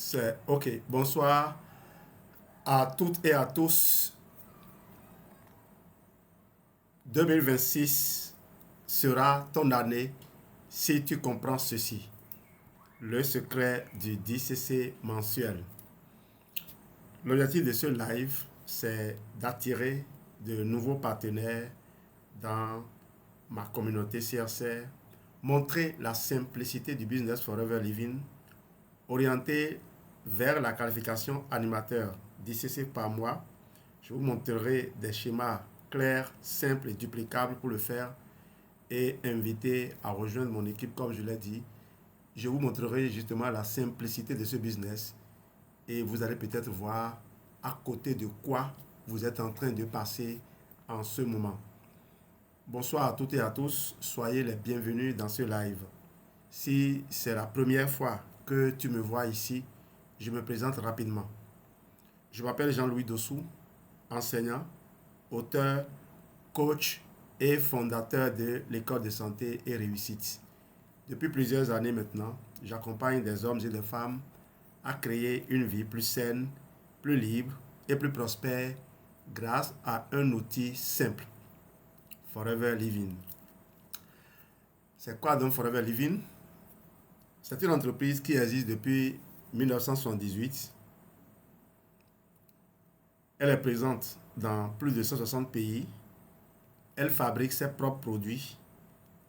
C'est OK. Bonsoir à toutes et à tous. 2026 sera ton année si tu comprends ceci. Le secret du 10cc mensuel. L'objectif de ce live, c'est d'attirer de nouveaux partenaires dans ma communauté CRC, montrer la simplicité du business Forever Living, orienté vers la qualification animateur 10cc par mois. Je vous montrerai des schémas clairs, simples et duplicables pour le faire et inviter à rejoindre mon équipe comme je l'ai dit. Je vous montrerai justement la simplicité de ce business et vous allez peut-être voir à côté de quoi vous êtes en train de passer en ce moment. Bonsoir à toutes et à tous, soyez les bienvenus dans ce live. Si c'est la première fois que tu me vois ici, je me présente rapidement. Je m'appelle Jean-Louis Dossou, enseignant, auteur, coach et fondateur de l'école de santé et réussite. Depuis plusieurs années maintenant, j'accompagne des hommes et des femmes à créer une vie plus saine, plus libre et plus prospère grâce à un outil simple, Forever Living. C'est quoi donc Forever Living? C'est une entreprise qui existe depuis 1978. Elle est présente dans plus de 160 pays. Elle fabrique ses propres produits.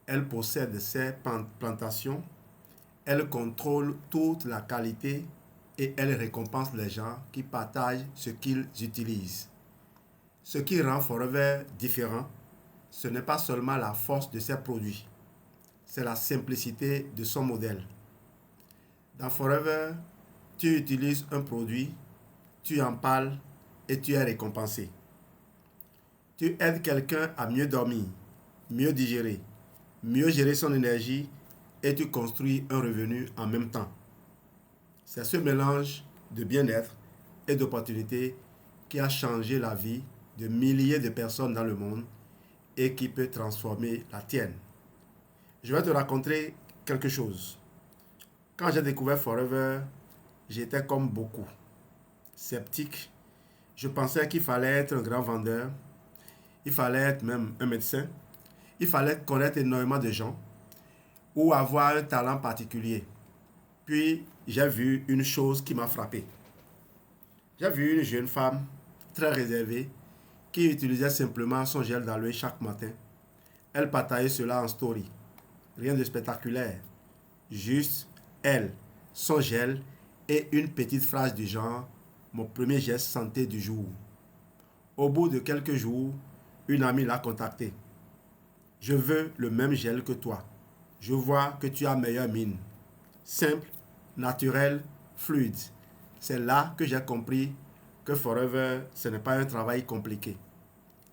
Elle possède ses plantations. Elle contrôle toute la qualité et elle récompense les gens qui partagent ce qu'ils utilisent. Ce qui rend Forever différent, ce n'est pas seulement la force de ses produits, c'est la simplicité de son modèle. Dans Forever, tu utilises un produit, tu en parles et tu es récompensé. Tu aides quelqu'un à mieux dormir, mieux digérer, mieux gérer son énergie et tu construis un revenu en même temps. C'est ce mélange de bien-être et d'opportunités qui a changé la vie de milliers de personnes dans le monde et qui peut transformer la tienne. Je vais te raconter quelque chose. Quand j'ai découvert Forever, j'étais comme beaucoup, sceptique. Je pensais qu'il fallait être un grand vendeur, il fallait être même un médecin, il fallait connaître énormément de gens ou avoir un talent particulier. Puis j'ai vu une chose qui m'a frappé. J'ai vu une jeune femme très réservée qui utilisait simplement son gel d'aloe chaque matin. Elle partageait cela en story. Rien de spectaculaire. Juste elle, son gel et une petite phrase du genre « Mon premier geste santé du jour ». Au bout de quelques jours, une amie l'a contactée. « Je veux le même gel que toi. Je vois que tu as meilleure mine. » Simple, naturel, fluide. C'est là que j'ai compris que Forever, ce n'est pas un travail compliqué.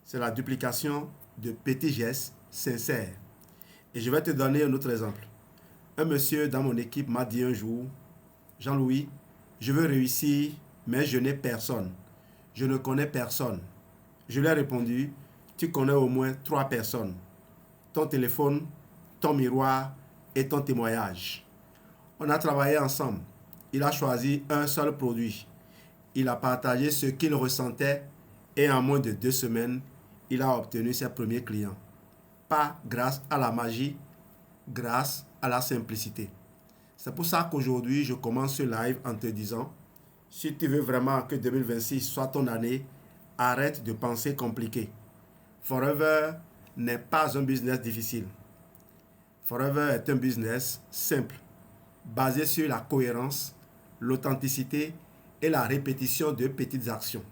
C'est la duplication de petits gestes sincères. Et je vais te donner un autre exemple. Un monsieur dans mon équipe m'a dit un jour, Jean-Louis, je veux réussir, mais je n'ai personne. Je ne connais personne. Je lui ai répondu, tu connais au moins 3 personnes. Ton téléphone, ton miroir et ton témoignage. On a travaillé ensemble. Il a choisi un seul produit. Il a partagé ce qu'il ressentait et en moins de 2 semaines, il a obtenu ses premiers clients. Pas grâce à la magie, grâce à la simplicité. C'est pour ça qu'aujourd'hui, je commence ce live en te disant, si tu veux vraiment que 2026 soit ton année, arrête de penser compliqué. Forever n'est pas un business difficile. Forever est un business simple, basé sur la cohérence, l'authenticité et la répétition de petites actions.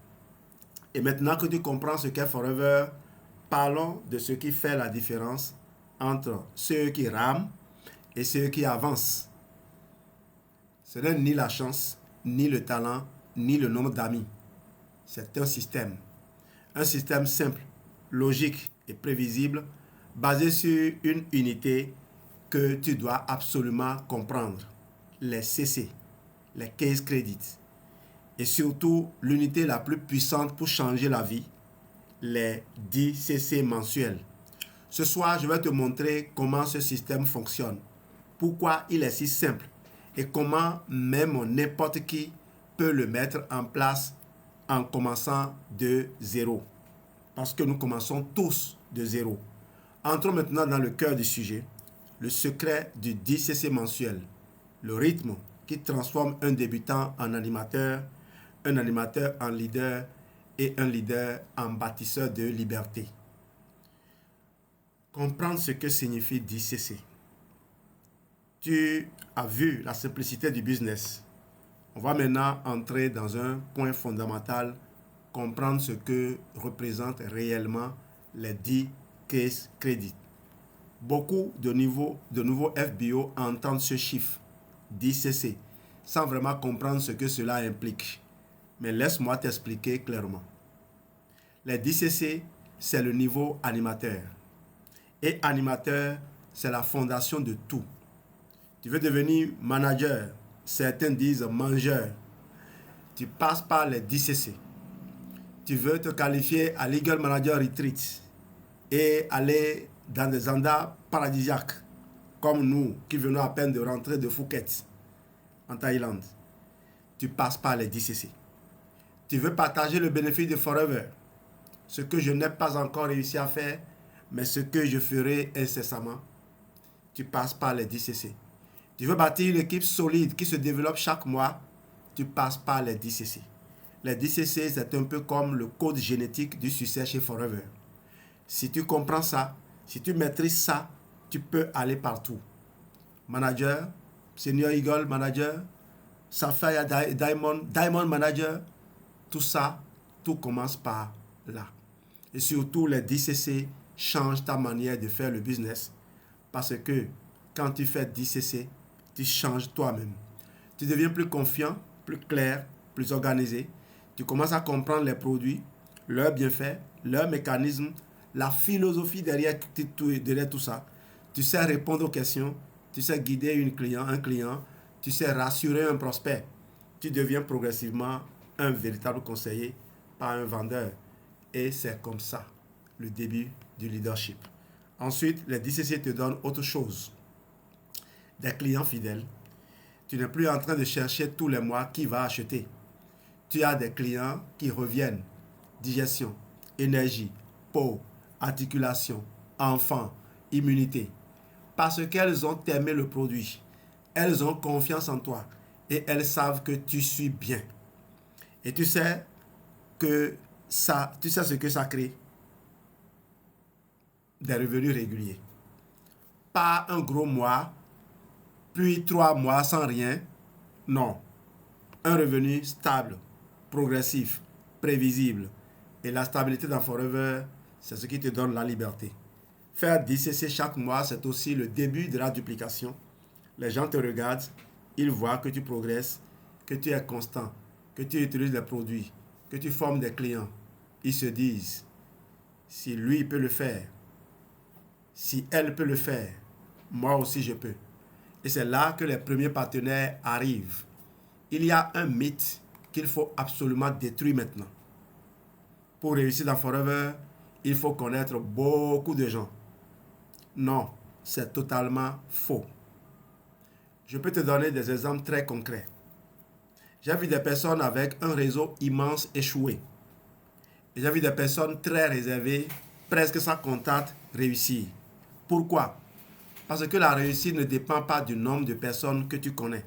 Et maintenant que tu comprends ce qu'est Forever, parlons de ce qui fait la différence entre ceux qui rament et ceux qui avancent. Ce n'est ni la chance, ni le talent, ni le nombre d'amis. C'est un système. Un système simple, logique et prévisible, basé sur une unité que tu dois absolument comprendre. Les CC, les case credits. Et surtout, l'unité la plus puissante pour changer la vie, les 10 CC mensuels. Ce soir, je vais te montrer comment ce système fonctionne, pourquoi il est si simple et comment même n'importe qui peut le mettre en place en commençant de zéro. Parce que nous commençons tous de zéro. Entrons maintenant dans le cœur du sujet, le secret du 10cc mensuel, le rythme qui transforme un débutant en animateur, un animateur en leader et un leader en bâtisseur de liberté. Comprendre ce que signifie 10cc. Tu as vu la simplicité du business. On va maintenant entrer dans un point fondamental, comprendre ce que représentent réellement les 10 case credits. Beaucoup de nouveaux FBO entendent ce chiffre, 10cc, sans vraiment comprendre ce que cela implique. Mais laisse-moi t'expliquer clairement. Les 10cc, c'est le niveau animateur. Et animateur, c'est la fondation de tout. Tu veux devenir manager, certains disent mangeur. Tu passes par les 10cc. Tu veux te qualifier à Legal Manager Retreat et aller dans des endroits paradisiaques, comme nous qui venons à peine de rentrer de Phuket, en Thaïlande. Tu passes par les 10cc. Tu veux partager le bénéfice de Forever, ce que je n'ai pas encore réussi à faire, mais ce que je ferai incessamment. Tu passes par les 10cc. Tu veux bâtir une équipe solide qui se développe chaque mois, tu passes par les 10cc. Les 10cc, c'est un peu comme le code génétique du succès chez Forever. Si tu comprends ça, si tu maîtrises ça, tu peux aller partout. Manager, Senior Eagle Manager, Sapphire Diamond Manager, tout ça, tout commence par là. Et surtout, les 10cc changent ta manière de faire le business. Parce que quand tu fais 10cc, tu changes toi-même. Tu deviens plus confiant, plus clair, plus organisé. Tu commences à comprendre les produits, leurs bienfaits, leurs mécanismes, la philosophie derrière tout ça. Tu sais répondre aux questions, tu sais guider un client, tu sais rassurer un prospect. Tu deviens progressivement un véritable conseiller, pas un vendeur. Et c'est comme ça, le début du leadership. Ensuite, les 10cc te donnent autre chose. Des clients fidèles. Tu n'es plus en train de chercher tous les mois qui va acheter. Tu as des clients qui reviennent. Digestion, énergie, peau, articulation, enfant, immunité. Parce qu'elles ont aimé le produit. Elles ont confiance en toi. Et elles savent que tu suis bien. Et tu sais ce que ça crée. Des revenus réguliers. Pas un gros mois, puis 3 mois sans rien. Non. Un revenu stable, progressif, prévisible. Et la stabilité dans Forever, c'est ce qui te donne la liberté. Faire 10cc chaque mois, c'est aussi le début de la duplication. Les gens te regardent, ils voient que tu progresses, que tu es constant, que tu utilises des produits, que tu formes des clients. Ils se disent, si lui peut le faire, si elle peut le faire, moi aussi je peux. Et c'est là que les premiers partenaires arrivent. Il y a un mythe qu'il faut absolument détruire maintenant. Pour réussir dans Forever, il faut connaître beaucoup de gens. Non, c'est totalement faux. Je peux te donner des exemples très concrets. J'ai vu des personnes avec un réseau immense échouer. Et j'ai vu des personnes très réservées, presque sans contact, réussir. Pourquoi? Parce que la réussite ne dépend pas du nombre de personnes que tu connais.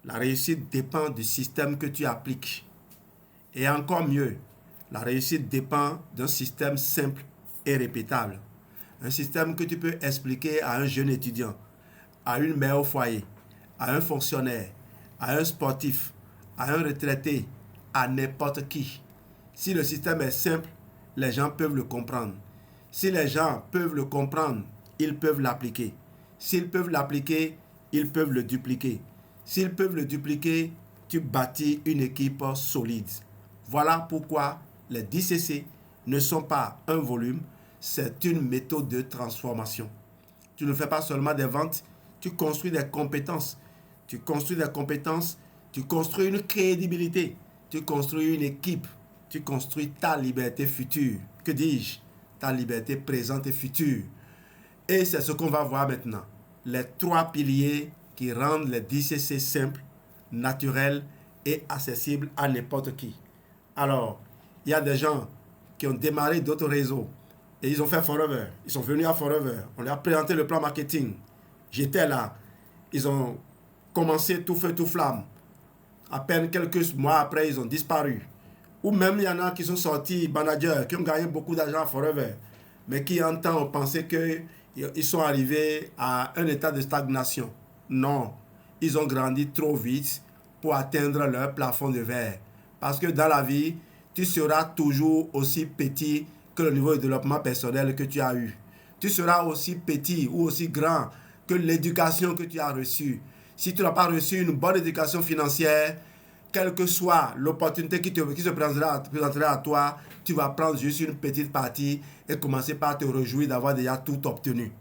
La réussite dépend du système que tu appliques. Et encore mieux, la réussite dépend d'un système simple et répétable. Un système que tu peux expliquer à un jeune étudiant, à une mère au foyer, à un fonctionnaire, à un sportif, à un retraité, à n'importe qui. Si le système est simple, les gens peuvent le comprendre. Si les gens peuvent le comprendre, ils peuvent l'appliquer. S'ils peuvent l'appliquer, ils peuvent le dupliquer. S'ils peuvent le dupliquer, tu bâtis une équipe solide. Voilà pourquoi les 10cc ne sont pas un volume, c'est une méthode de transformation. Tu ne fais pas seulement des ventes, tu construis des compétences. Tu construis des compétences, tu construis une crédibilité, tu construis une équipe, tu construis ta liberté future. Que dis-je? Ta liberté présente et future. Et c'est ce qu'on va voir maintenant. Les 3 piliers qui rendent les 10cc simples, naturels et accessibles à n'importe qui. Alors, il y a des gens qui ont démarré d'autres réseaux et ils ont fait Forever. Ils sont venus à Forever. On leur a présenté le plan marketing. J'étais là. Ils ont commencé tout feu, tout flamme. À peine quelques mois après, ils ont disparu. Ou même il y en a qui sont sortis managers, qui ont gagné beaucoup d'argent à Forever, mais qui en temps ont pensé qu'ils sont arrivés à un état de stagnation. Non, ils ont grandi trop vite pour atteindre leur plafond de verre. Parce que dans la vie, tu seras toujours aussi petit que le niveau de développement personnel que tu as eu. Tu seras aussi petit ou aussi grand que l'éducation que tu as reçue. Si tu n'as pas reçu une bonne éducation financière, quelle que soit l'opportunité qui se présenterait à toi, tu vas prendre juste une petite partie et commencer par te réjouir d'avoir déjà tout obtenu.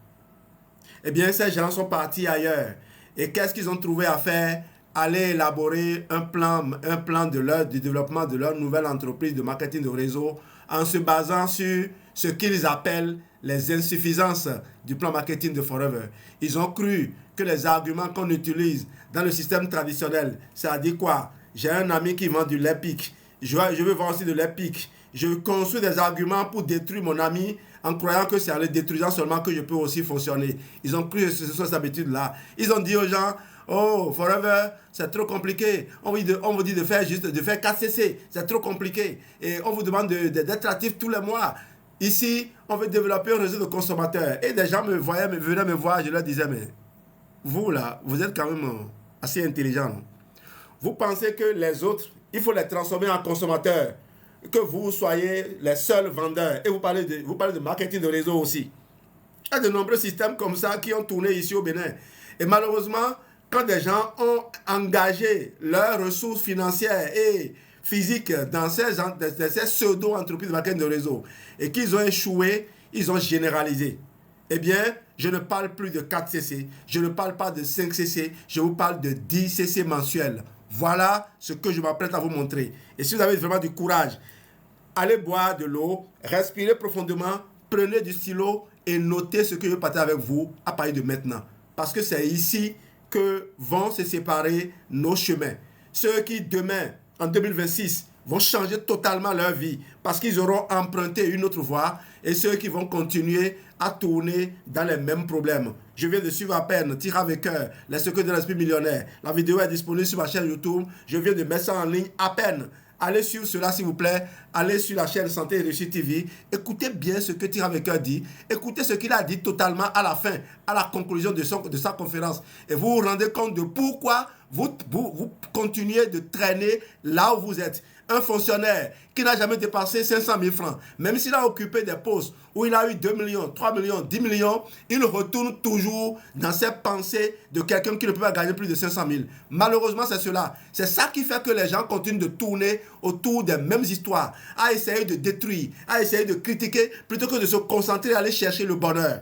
Eh bien, ces gens sont partis ailleurs. Et qu'est-ce qu'ils ont trouvé à faire? Aller élaborer un plan du développement de leur nouvelle entreprise de marketing de réseau en se basant sur ce qu'ils appellent les insuffisances du plan marketing de Forever. Ils ont cru que les arguments qu'on utilise dans le système traditionnel, c'est-à-dire quoi? J'ai un ami qui vend du lait pique. Je veux vendre aussi de lait pique. Je construis des arguments pour détruire mon ami en croyant que c'est en le détruisant seulement que je peux aussi fonctionner. Ils ont cru que ce sont ces habitudes-là. Ils ont dit aux gens, oh, Forever, c'est trop compliqué. On vous dit de faire 4cc. C'est trop compliqué. Et on vous demande d'être actif tous les mois. Ici, on veut développer un réseau de consommateurs. Et des gens venaient me voir, je leur disais, mais vous là, vous êtes quand même assez intelligents. Vous pensez que les autres, il faut les transformer en consommateurs, que vous soyez les seuls vendeurs. Et vous parlez de marketing de réseau aussi. Il y a de nombreux systèmes comme ça qui ont tourné ici au Bénin. Et malheureusement, quand des gens ont engagé leurs ressources financières et physiques dans ces pseudo-entreprises de marketing de réseau et qu'ils ont échoué, ils ont généralisé. Eh bien, je ne parle plus de 4cc, je ne parle pas de 5cc, je vous parle de 10cc mensuels. Voilà ce que je m'apprête à vous montrer. Et si vous avez vraiment du courage, allez boire de l'eau, respirez profondément, prenez du stylo et notez ce que je vais partager avec vous à partir de maintenant. Parce que c'est ici que vont se séparer nos chemins. Ceux qui demain, en 2026, vont changer totalement leur vie parce qu'ils auront emprunté une autre voie, et ceux qui vont continuer à tourner dans les mêmes problèmes. Je viens de suivre à peine Tire avec cœur, les secrets de l'esprit millionnaire. La vidéo est disponible sur ma chaîne YouTube. Je viens de mettre ça en ligne à peine. Allez sur cela s'il vous plaît. Allez sur la chaîne Santé et Réussite TV. Écoutez bien ce que Tire avec cœur dit. Écoutez ce qu'il a dit totalement à la fin, à la conclusion de sa conférence. Et vous vous rendez compte de pourquoi vous continuez de traîner là où vous êtes. Un fonctionnaire qui n'a jamais dépassé 500 000 francs, même s'il a occupé des postes où il a eu 2 millions, 3 millions, 10 millions, il retourne toujours dans ses pensées de quelqu'un qui ne peut pas gagner plus de 500 000. Malheureusement, c'est cela. C'est ça qui fait que les gens continuent de tourner autour des mêmes histoires, à essayer de détruire, à essayer de critiquer, plutôt que de se concentrer à aller chercher le bonheur.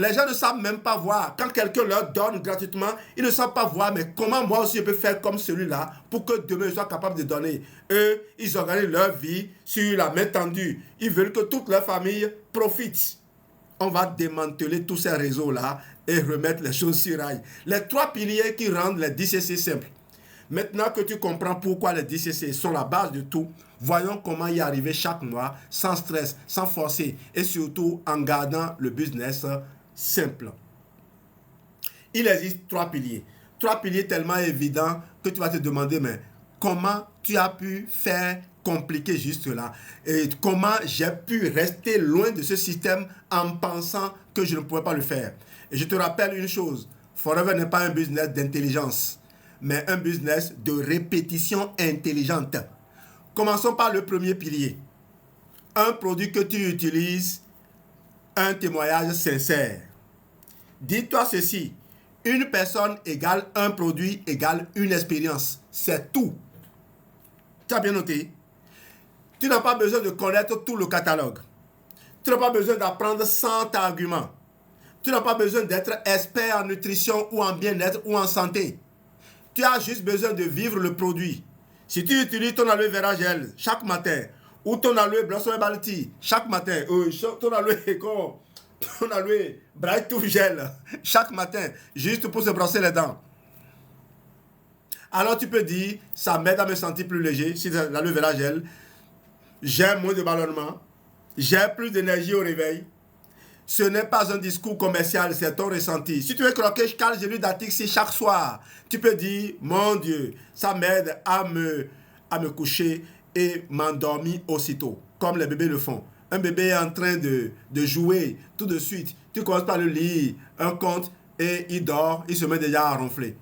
Les gens ne savent même pas voir. Quand quelqu'un leur donne gratuitement, ils ne savent pas voir, mais comment moi aussi je peux faire comme celui-là pour que demain je sois capable de donner. Eux, ils organisent leur vie sur la main tendue. Ils veulent que toute leur famille profite. On va démanteler tous ces réseaux-là et remettre les choses sur rail. Les 3 piliers qui rendent les 10cc simples. Maintenant que tu comprends pourquoi les 10cc sont la base de tout, voyons comment y arriver chaque mois, sans stress, sans forcer, et surtout en gardant le business simple. Il existe 3 piliers. 3 piliers tellement évidents que tu vas te demander, mais comment tu as pu faire compliqué juste là? Et comment j'ai pu rester loin de ce système en pensant que je ne pouvais pas le faire? Et je te rappelle une chose, Forever n'est pas un business d'intelligence, mais un business de répétition intelligente. Commençons par le premier pilier. Un produit que tu utilises, un témoignage sincère. Dis-toi ceci, une personne égale un produit égale une expérience. C'est tout. Tu as bien noté? Tu n'as pas besoin de connaître tout le catalogue. Tu n'as pas besoin d'apprendre 100 arguments. Tu n'as pas besoin d'être expert en nutrition ou en bien-être ou en santé. Tu as juste besoin de vivre le produit. Si tu utilises ton aloe vera gel chaque matin, ou ton aloe blossom balti chaque matin, ton aloe ton alloué Bright Tooth Gel chaque matin, juste pour se brosser les dents. Alors tu peux dire, ça m'aide à me sentir plus léger, si l'aloe vera gel, j'ai moins de ballonnement, j'ai plus d'énergie au réveil. Ce n'est pas un discours commercial, c'est ton ressenti. Si tu veux croquer 4 gélules d'Atixi chaque soir, tu peux dire, mon Dieu, ça m'aide à me coucher et m'endormir aussitôt, comme les bébés le font. Un bébé est en train de jouer, tout de suite, tu commences par le lire, un conte, et il dort, il se met déjà à ronfler.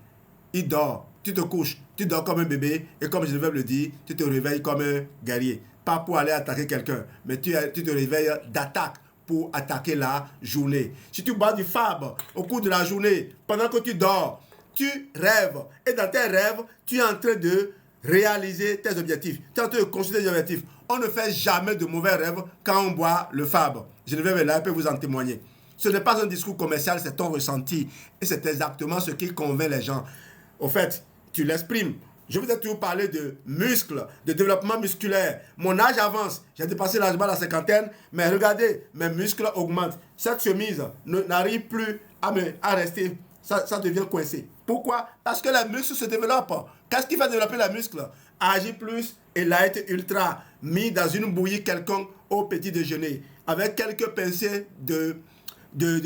Il dort, tu te couches, tu dors comme un bébé, et comme je vais le dire, tu te réveilles comme un guerrier. Pas pour aller attaquer quelqu'un, mais tu te réveilles d'attaque pour attaquer la journée. Si tu bois du Fab au cours de la journée, pendant que tu dors, tu rêves. Et dans tes rêves, tu es en train de réaliser tes objectifs. Tu es en train de construire tes objectifs. On ne fait jamais de mauvais rêves quand on boit le Fab. Geneviève est là, elle peut vous en témoigner. Ce n'est pas un discours commercial, c'est ton ressenti. Et c'est exactement ce qui convainc les gens. Au fait, tu l'exprimes. Je vous ai toujours parlé de muscles, de développement musculaire. Mon âge avance. J'ai dépassé l'âge de la cinquantaine. Mais regardez, mes muscles augmentent. Cette chemise n'arrive plus à rester. Ça devient coincé. Pourquoi? Parce que les muscles se développent. Qu'est-ce qui fait développer les muscles? Agi Plus et Light Ultra, mis dans une bouillie quelconque au petit déjeuner, avec quelques pincées de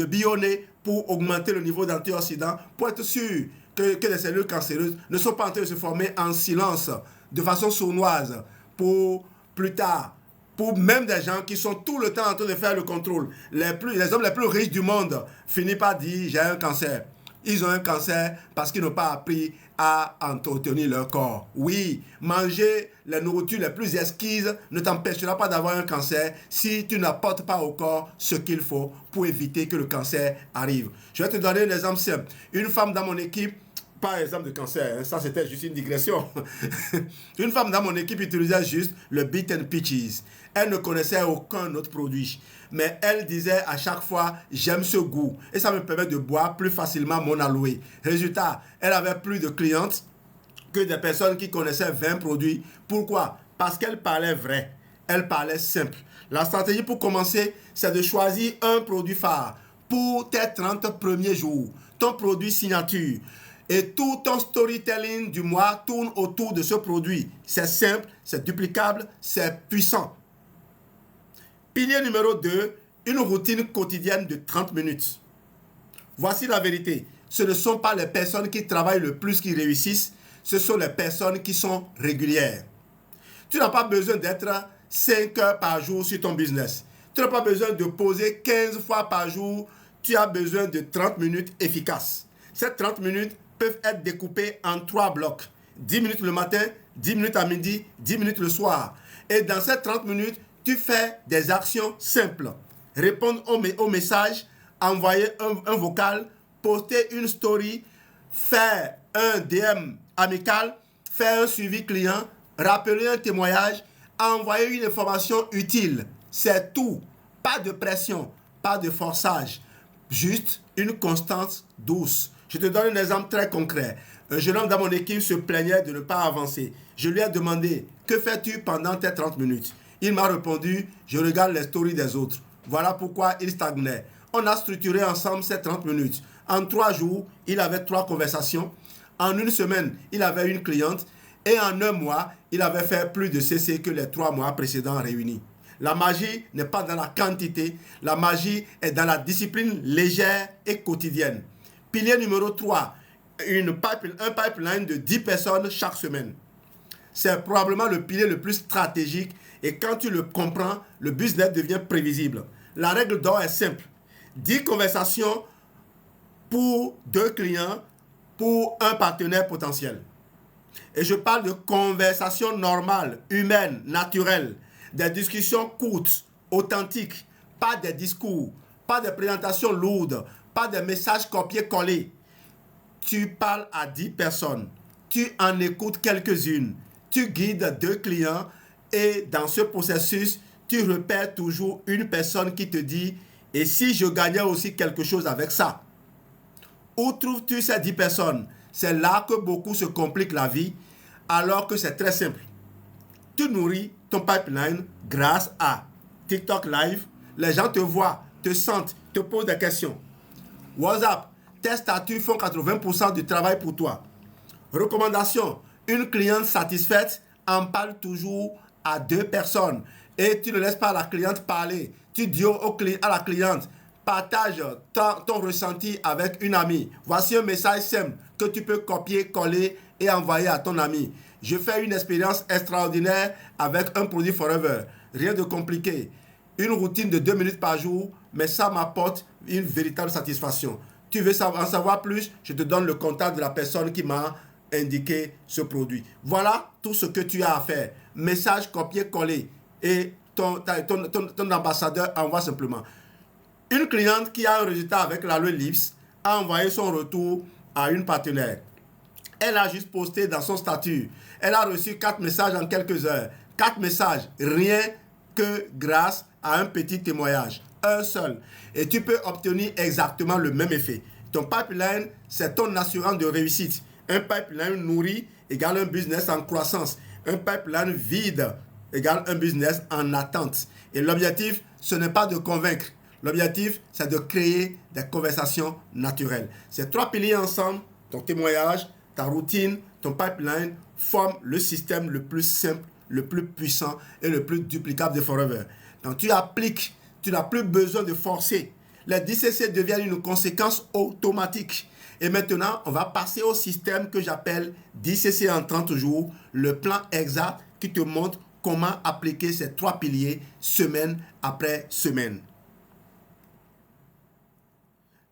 bionné pour augmenter le niveau d'antioxydants, pour être sûr que les cellules cancéreuses ne sont pas en train de se former en silence, de façon sournoise, pour plus tard. Pour même des gens qui sont tout le temps en train de faire le contrôle. Les hommes les plus riches du monde finissent par dire « j'ai un cancer ». Ils ont un cancer parce qu'ils n'ont pas appris à entretenir leur corps. Oui, manger les nourritures les plus exquises ne t'empêchera pas d'avoir un cancer si tu n'apportes pas au corps ce qu'il faut pour éviter que le cancer arrive. Je vais te donner un exemple simple. Une femme dans mon équipe, pas exemple de cancer, hein, ça c'était juste une digression. Une femme dans mon équipe utilisait juste le Beat and Peaches. Elle ne connaissait aucun autre produit. Mais elle disait à chaque fois, j'aime ce goût. Et ça me permet de boire plus facilement mon aloe. Résultat, elle avait plus de clientes que des personnes qui connaissaient 20 produits. Pourquoi? Parce qu'elle parlait vrai. Elle parlait simple. La stratégie pour commencer, c'est de choisir un produit phare pour tes 30 premiers jours. Ton produit signature. Et tout ton storytelling du mois tourne autour de ce produit. C'est simple, c'est duplicable, c'est puissant. Pilier numéro 2, une routine quotidienne de 30 minutes. Voici la vérité. Ce ne sont pas les personnes qui travaillent le plus qui réussissent, ce sont les personnes qui sont régulières. Tu n'as pas besoin d'être 5 heures par jour sur ton business. Tu n'as pas besoin de poser 15 fois par jour. Tu as besoin de 30 minutes efficaces. Ces 30 minutes peuvent être découpées en 3 blocs. 10 minutes le matin, 10 minutes à midi, 10 minutes le soir. Et dans ces 30 minutes, tu fais des actions simples. Répondre aux messages, envoyer un vocal, poster une story, faire un DM amical, faire un suivi client, rappeler un témoignage, envoyer une information utile. C'est tout. Pas de pression, pas de forçage. Juste une constance douce. Je te donne un exemple très concret. Un jeune homme dans mon équipe se plaignait de ne pas avancer. Je lui ai demandé, que fais-tu pendant tes 30 minutes? Il m'a répondu, je regarde les stories des autres. Voilà pourquoi il stagnait. On a structuré ensemble ces 30 minutes. En 3 jours, il avait 3 conversations. En une semaine, il avait une cliente. Et en un mois, il avait fait plus de CC que les 3 mois précédents réunis. La magie n'est pas dans la quantité. La magie est dans la discipline légère et quotidienne. Pilier numéro 3, un pipeline de 10 personnes chaque semaine. C'est probablement le pilier le plus stratégique et quand tu le comprends, le business devient prévisible. La règle d'or est simple. 10 conversations pour 2 clients pour un partenaire potentiel. Et je parle de conversations normales, humaines, naturelles, des discussions courtes, authentiques, pas des discours, pas des présentations lourdes, pas des messages copiés-collés. Tu parles à 10 personnes, tu en écoutes quelques-unes, tu guides 2 clients et dans ce processus, tu repères toujours une personne qui te dit « Et si je gagnais aussi quelque chose avec ça ?» Où trouves-tu ces 10 personnes? C'est là que beaucoup se compliquent la vie, alors que c'est très simple. Tu nourris ton pipeline grâce à TikTok Live. Les gens te voient, te sentent, te pose des questions. WhatsApp, tes statuts font 80% du travail pour toi. Recommandation, une cliente satisfaite en parle toujours à 2 personnes et tu ne laisses pas la cliente parler. Tu dis à la cliente, partage ton ressenti avec une amie. Voici un message simple que tu peux copier, coller et envoyer à ton ami. Je fais une expérience extraordinaire avec un produit Forever. Rien de compliqué. Une routine de 2 minutes par jour, mais ça m'apporte une véritable satisfaction. Tu veux en savoir plus? Je te donne le contact de la personne qui m'a indiqué ce produit. Voilà tout ce que tu as à faire. Message copier-coller et ton ambassadeur envoie simplement. Une cliente qui a un résultat avec l'aloe lips a envoyé son retour à une partenaire. Elle a juste posté dans son statut. Elle a reçu 4 messages en quelques heures. 4 messages, rien que grâce à un petit témoignage. Un seul. Et tu peux obtenir exactement le même effet. Ton pipeline, c'est ton assurance de réussite. Un pipeline nourri égale un business en croissance. Un pipeline vide égale un business en attente. Et l'objectif, ce n'est pas de convaincre. L'objectif, c'est de créer des conversations naturelles. Ces 3 piliers ensemble, ton témoignage, ta routine, ton pipeline, forment le système le plus simple, le plus puissant et le plus duplicable de Forever. Quand tu appliques, tu n'as plus besoin de forcer. Les 10cc deviennent une conséquence automatique. Et maintenant, on va passer au système que j'appelle 10cc en 30 jours, le plan exact qui te montre comment appliquer ces 3 piliers semaine après semaine.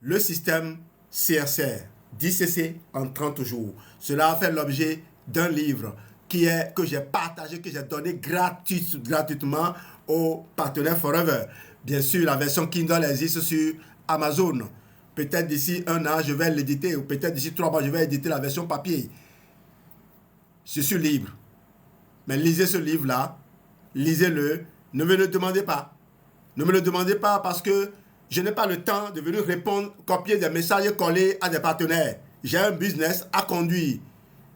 Le système CRCR, 10cc en 30 jours. Cela a fait l'objet d'un livre que j'ai partagé, que j'ai donné gratuitement aux partenaires Forever. Bien sûr, la version Kindle existe sur Amazon. Peut-être d'ici 1 an, je vais l'éditer, ou peut-être d'ici 3 mois, je vais éditer la version papier. Je suis libre. Mais lisez ce livre-là, lisez-le, ne me le demandez pas. Ne me le demandez pas parce que je n'ai pas le temps de venir répondre, copier des messages et coller à des partenaires. J'ai un business à conduire.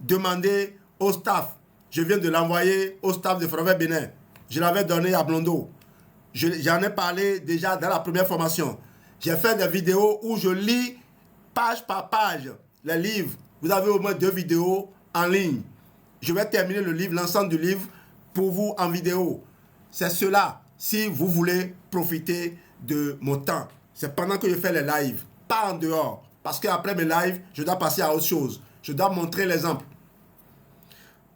Demandez au staff. Je viens de l'envoyer au staff de Forever Bénin. Je l'avais donné à Blondo. J'en ai parlé déjà dans la première formation. J'ai fait des vidéos où je lis page par page les livres. Vous avez au moins 2 vidéos en ligne. Je vais terminer le livre, l'ensemble du livre, pour vous en vidéo. C'est cela, si vous voulez profiter de mon temps. C'est pendant que je fais les lives, pas en dehors. Parce qu'après mes lives, je dois passer à autre chose. Je dois montrer l'exemple.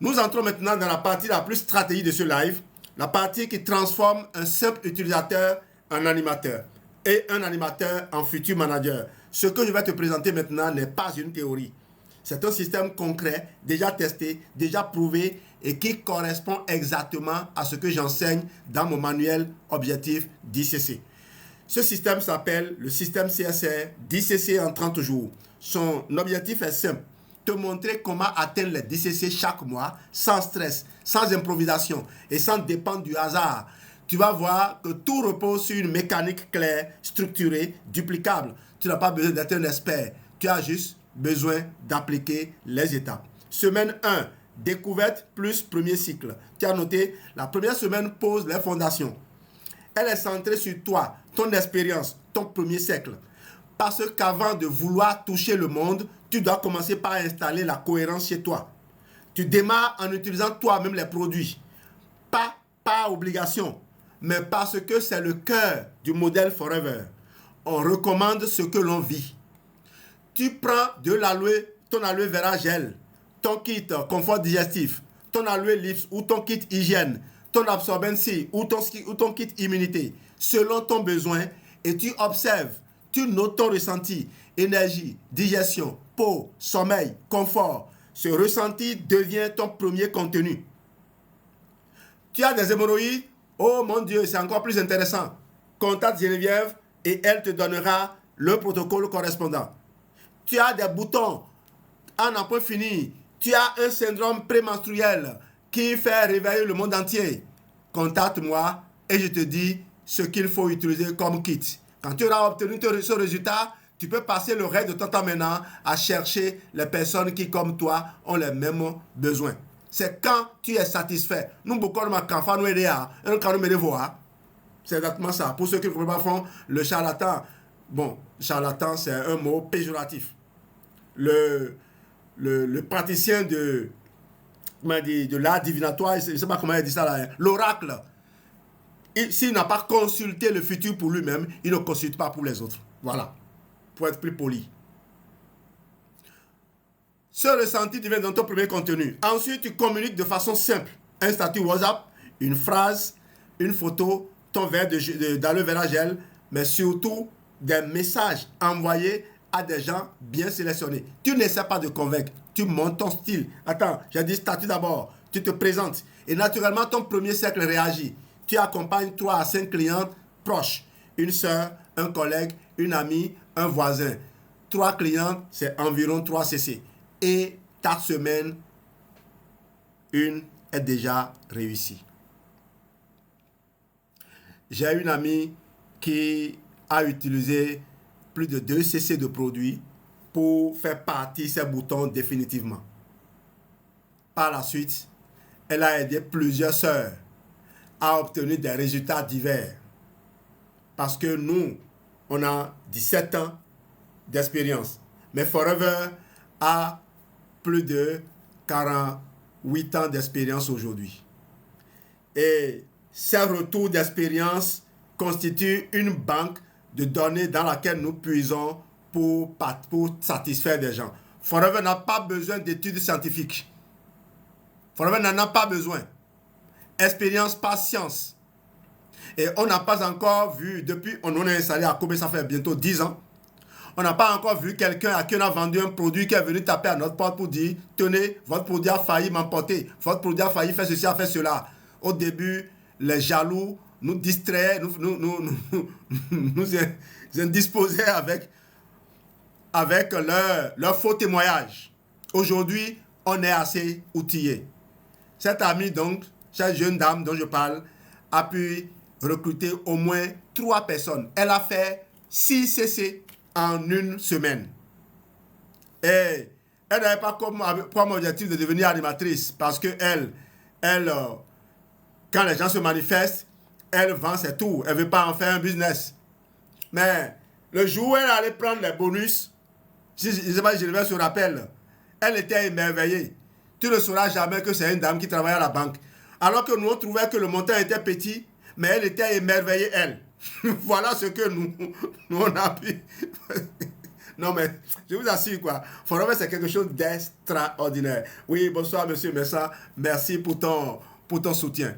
Nous entrons maintenant dans la partie la plus stratégique de ce live. La partie qui transforme un simple utilisateur en animateur. Et un animateur en futur manager. Ce que je vais te présenter maintenant n'est pas une théorie. C'est un système concret, déjà testé, déjà prouvé et qui correspond exactement à ce que j'enseigne dans mon manuel Objectif 10cc. Ce système s'appelle le système CSR 10cc en 30 jours. Son objectif est simple, te montrer comment atteindre les 10cc chaque mois sans stress, sans improvisation et sans dépendre du hasard. Tu vas voir que tout repose sur une mécanique claire, structurée, duplicable. Tu n'as pas besoin d'être un expert. Tu as juste besoin d'appliquer les étapes. Semaine 1, découverte plus premier cycle. Tu as noté, la première semaine pose les fondations. Elle est centrée sur toi, ton expérience, ton premier cercle. Parce qu'avant de vouloir toucher le monde, tu dois commencer par installer la cohérence chez toi. Tu démarres en utilisant toi-même les produits. Pas par obligation, mais parce que c'est le cœur du modèle Forever. On recommande ce que l'on vit. Tu prends ton aloe vera gel, ton kit confort digestif, ton aloe lips ou ton kit hygiène, ton absorbent C ou ton kit immunité, selon ton besoin, et tu observes, tu notes ton ressenti, énergie, digestion, peau, sommeil, confort. Ce ressenti devient ton premier contenu. Tu as des hémorroïdes? Oh mon Dieu, c'est encore plus intéressant. Contacte Geneviève et elle te donnera le protocole correspondant. Tu as des boutons à n'en point fini. Tu as un syndrome prémenstruel qui fait réveiller le monde entier. Contacte-moi et je te dis ce qu'il faut utiliser comme kit. Quand tu auras obtenu ce résultat, tu peux passer le reste de ton temps maintenant à chercher les personnes qui, comme toi, ont les mêmes besoins. C'est quand tu es satisfait. Nous, beaucoup de ma nous aider à un nous voir. C'est exactement ça. Pour ceux qui ne comprennent pas, font le charlatan. Bon, charlatan, c'est un mot péjoratif. Le praticien de l'art divinatoire, je ne sais pas comment il dit ça là, hein, l'oracle, s'il n'a pas consulté le futur pour lui-même, il ne consulte pas pour les autres. Voilà, pour être plus poli. Ce ressenti devient dans ton premier contenu. Ensuite, tu communiques de façon simple. Un statut WhatsApp, une phrase, une photo, ton verre dans le verre à gel, mais surtout des messages envoyés à des gens bien sélectionnés. Tu n'essaies pas de convaincre, tu montes ton style. Attends, j'ai dit statut d'abord, tu te présentes. Et naturellement, ton premier cercle réagit. Tu accompagnes 3 à 5 clients proches. Une soeur, un collègue, une amie, un voisin. 3 clients, c'est environ 3 CC. Et 4 semaines, une est déjà réussie. J'ai une amie qui a utilisé plus de 2 CC de produits pour faire partir ses boutons définitivement. Par la suite, elle a aidé plusieurs sœurs à obtenir des résultats divers. Parce que nous, on a 17 ans d'expérience. Mais Forever a plus de 48 ans d'expérience aujourd'hui. Et ces retours d'expérience constituent une banque de données dans laquelle nous puisons pour satisfaire des gens. Forever n'a pas besoin d'études scientifiques. Forever n'en a pas besoin. Expérience par science. Et on n'a pas encore vu, depuis on est installé à Kobe, ça fait bientôt 10 ans, on n'a pas encore vu quelqu'un à qui on a vendu un produit qui est venu taper à notre porte pour dire « Tenez, votre produit a failli m'emporter. Votre produit a failli faire ceci, a fait cela. » Au début, les jaloux nous distraient, nous indisposaient avec leur faux témoignage. Aujourd'hui, on est assez outillé. Cette amie, donc, cette jeune dame dont je parle, a pu recruter au moins 3 personnes. Elle a fait 6 CC en une semaine. Et elle n'avait pas comme objectif de devenir animatrice parce que elle quand les gens se manifestent, elle vend ses tours. Elle ne veut pas en faire un business. Mais le jour où elle allait prendre les bonus, je ne sais pas si Gilbert se rappelle, elle était émerveillée. Tu ne sauras jamais que c'est une dame qui travaille à la banque. Alors que nous, on trouvait que le montant était petit, mais elle était émerveillée, elle. Voilà ce que nous on a pu. Non, mais je vous assure, quoi. Forever, c'est quelque chose d'extraordinaire. Oui, bonsoir, monsieur Messa. Merci pour ton soutien.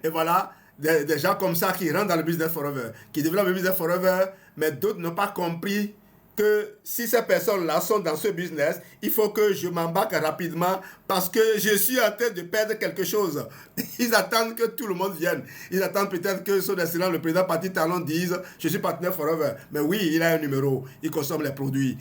Et voilà, des gens comme ça qui rentrent dans le business Forever, qui développent le business Forever, mais d'autres n'ont pas compris que si ces personnes-là sont dans ce business, il faut que je m'embarque rapidement parce que je suis en train de perdre quelque chose. Ils attendent que tout le monde vienne. Ils attendent peut-être que son excellence, le président Patrick Talon, dise « Je suis partenaire Forever ». Mais oui, il a un numéro. Il consomme les produits.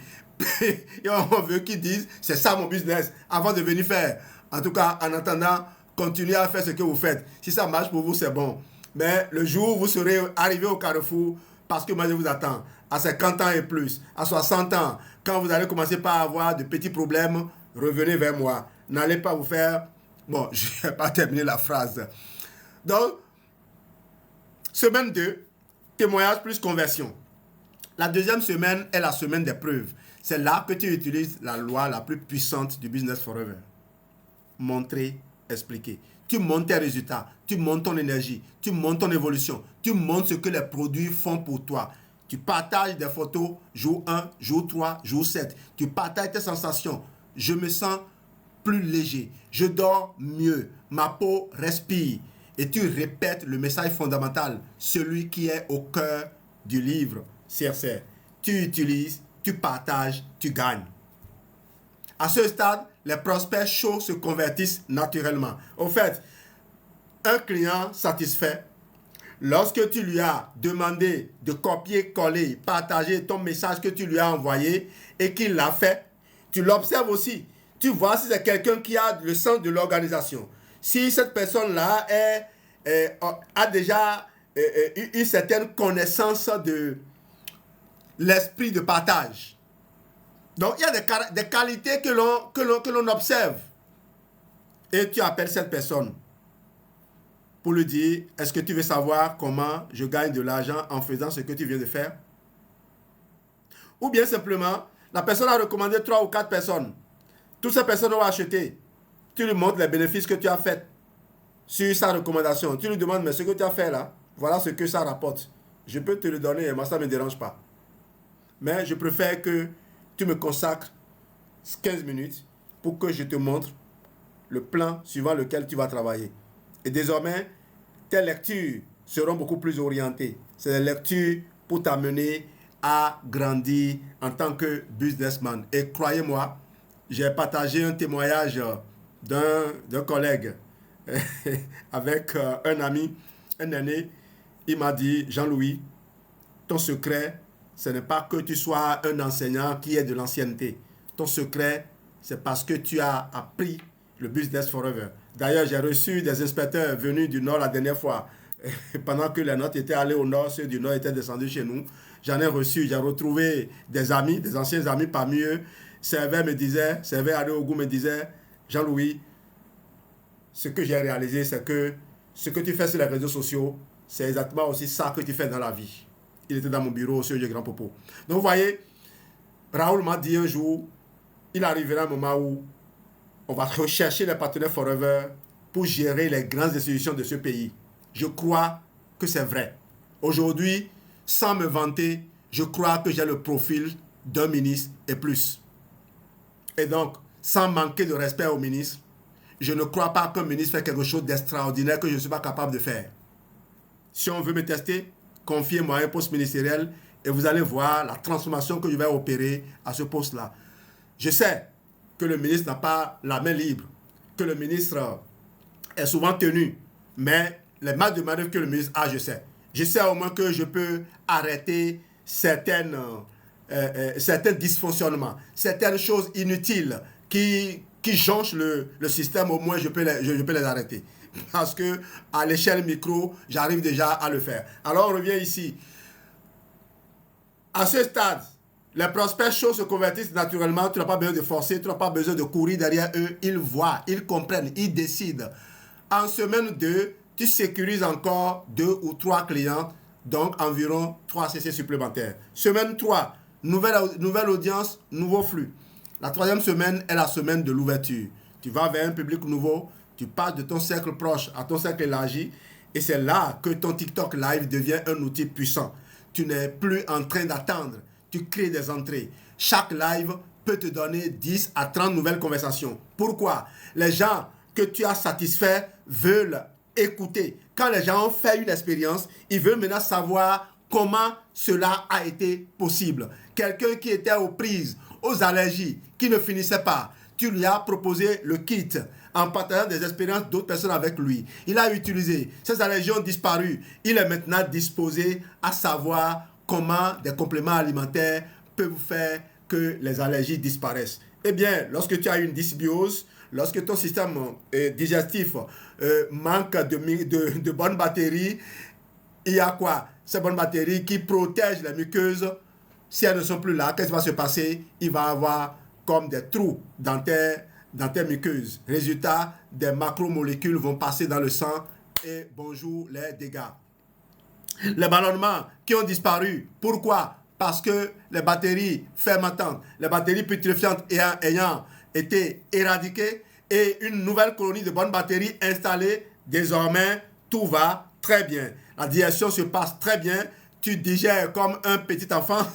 Et on veut qu'ils disent « C'est ça mon business » avant de venir faire. En tout cas, en attendant, continuez à faire ce que vous faites. Si ça marche pour vous, c'est bon. Mais le jour où vous serez arrivé au carrefour, parce que moi je vous attends, à 50 ans et plus, à 60 ans, quand vous allez commencer par avoir de petits problèmes, revenez vers moi. N'allez pas vous faire... Bon, je ne vais pas terminer la phrase. Donc, semaine 2, témoignage plus conversion. La deuxième semaine est la semaine des preuves. C'est là que tu utilises la loi la plus puissante du Business Forever. Montrer, expliquer. Tu montes tes résultats, tu montes ton énergie, tu montes ton évolution, tu montres ce que les produits font pour toi. Tu partages des photos, jour 1, jour 3, jour 7. Tu partages tes sensations. Je me sens plus léger, je dors mieux, ma peau respire. Et tu répètes le message fondamental, celui qui est au cœur du livre CRC. Tu utilises, tu partages, tu gagnes. À ce stade, les prospects chauds se convertissent naturellement. Au fait, un client satisfait, lorsque tu lui as demandé de copier-coller, partager ton message que tu lui as envoyé et qu'il l'a fait, tu l'observes aussi. Tu vois si c'est quelqu'un qui a le sens de l'organisation. Si cette personne-là a déjà une certaine connaissance de l'esprit de partage. Donc, il y a des qualités que l'on observe. Et tu appelles cette personne pour lui dire, est-ce que tu veux savoir comment je gagne de l'argent en faisant ce que tu viens de faire? Ou bien simplement, la personne a recommandé 3 ou 4 personnes. Toutes ces personnes ont acheté. Tu lui montres les bénéfices que tu as faits sur sa recommandation. Tu lui demandes, mais ce que tu as fait là, voilà ce que ça rapporte. Je peux te le donner, moi ça ne me dérange pas. Mais je préfère que tu me consacres 15 minutes pour que je te montre le plan suivant lequel tu vas travailler. Et désormais, tes lectures seront beaucoup plus orientées. C'est des lectures pour t'amener à grandir en tant que businessman. Et croyez-moi, j'ai partagé un témoignage d'un collègue avec un ami, un aîné. Il m'a dit, Jean-Louis, ton secret, ce n'est pas que tu sois un enseignant qui ait de l'ancienneté. Ton secret, c'est parce que tu as appris le business forever. D'ailleurs, j'ai reçu des inspecteurs venus du Nord la dernière fois. Pendant que les nôtres étaient allés au Nord, ceux du Nord étaient descendus chez nous. J'en ai reçu, j'ai retrouvé des amis, des anciens amis parmi eux. Serveur Adeogu me disait, Jean-Louis, ce que j'ai réalisé, c'est que ce que tu fais sur les réseaux sociaux, c'est exactement aussi ça que tu fais dans la vie. Il était dans mon bureau au Siège du Grand Popo. Donc vous voyez, Raoul m'a dit un jour, il arrivera un moment où on va rechercher les partenaires forever pour gérer les grandes institutions de ce pays. Je crois que c'est vrai. Aujourd'hui, sans me vanter, je crois que j'ai le profil d'un ministre et plus. Et donc, sans manquer de respect au ministre, je ne crois pas qu'un ministre fait quelque chose d'extraordinaire que je ne suis pas capable de faire. Si on veut me tester, confiez-moi un poste ministériel et vous allez voir la transformation que je vais opérer à ce poste-là. Je sais que le ministre n'a pas la main libre, que le ministre est souvent tenu, mais les marges de manœuvre que le ministre a, je sais. Je sais au moins que je peux arrêter certains dysfonctionnements, certaines choses inutiles qui jonchent le système, au moins je peux les arrêter. Parce que à l'échelle micro, j'arrive déjà à le faire. Alors on revient ici. À ce stade, les prospects chauds se convertissent naturellement. Tu n'as pas besoin de forcer, tu n'as pas besoin de courir derrière eux. Ils voient, ils comprennent, ils décident. En semaine 2, tu sécurises encore 2 ou 3 clients, donc environ 3 CC supplémentaires. Semaine 3, nouvelle audience, nouveau flux. La 3e semaine est la semaine de l'ouverture. Tu vas vers un public nouveau, tu passes de ton cercle proche à ton cercle élargi, et c'est là que ton TikTok Live devient un outil puissant. Tu n'es plus en train d'attendre, tu crées des entrées. Chaque live peut te donner 10 à 30 nouvelles conversations. Pourquoi? Les gens que tu as satisfaits veulent écouter. Quand les gens ont fait une expérience, ils veulent maintenant savoir comment cela a été possible. Quelqu'un qui était aux prises, aux allergies, qui ne finissait pas, tu lui as proposé le kit en partageant des expériences d'autres personnes avec lui. Il a utilisé, ses allergies ont disparu. Il est maintenant disposé à savoir comment des compléments alimentaires peuvent faire que les allergies disparaissent. Eh bien, lorsque tu as une dysbiose, lorsque ton système digestif manque de bonnes batteries, il y a quoi? Ces bonnes batteries qui protègent les muqueuses. Si elles ne sont plus là, qu'est-ce qui va se passer? Il va y avoir comme des trous dans tes muqueuses. Résultat, des macromolécules vont passer dans le sang et bonjour les dégâts. Les ballonnements qui ont disparu. Pourquoi? Parce que les batteries fermentantes, les batteries putréfiantes ayant été éradiquées et une nouvelle colonie de bonnes batteries installée, désormais, tout va très bien. La digestion se passe très bien. Tu digères comme un petit enfant.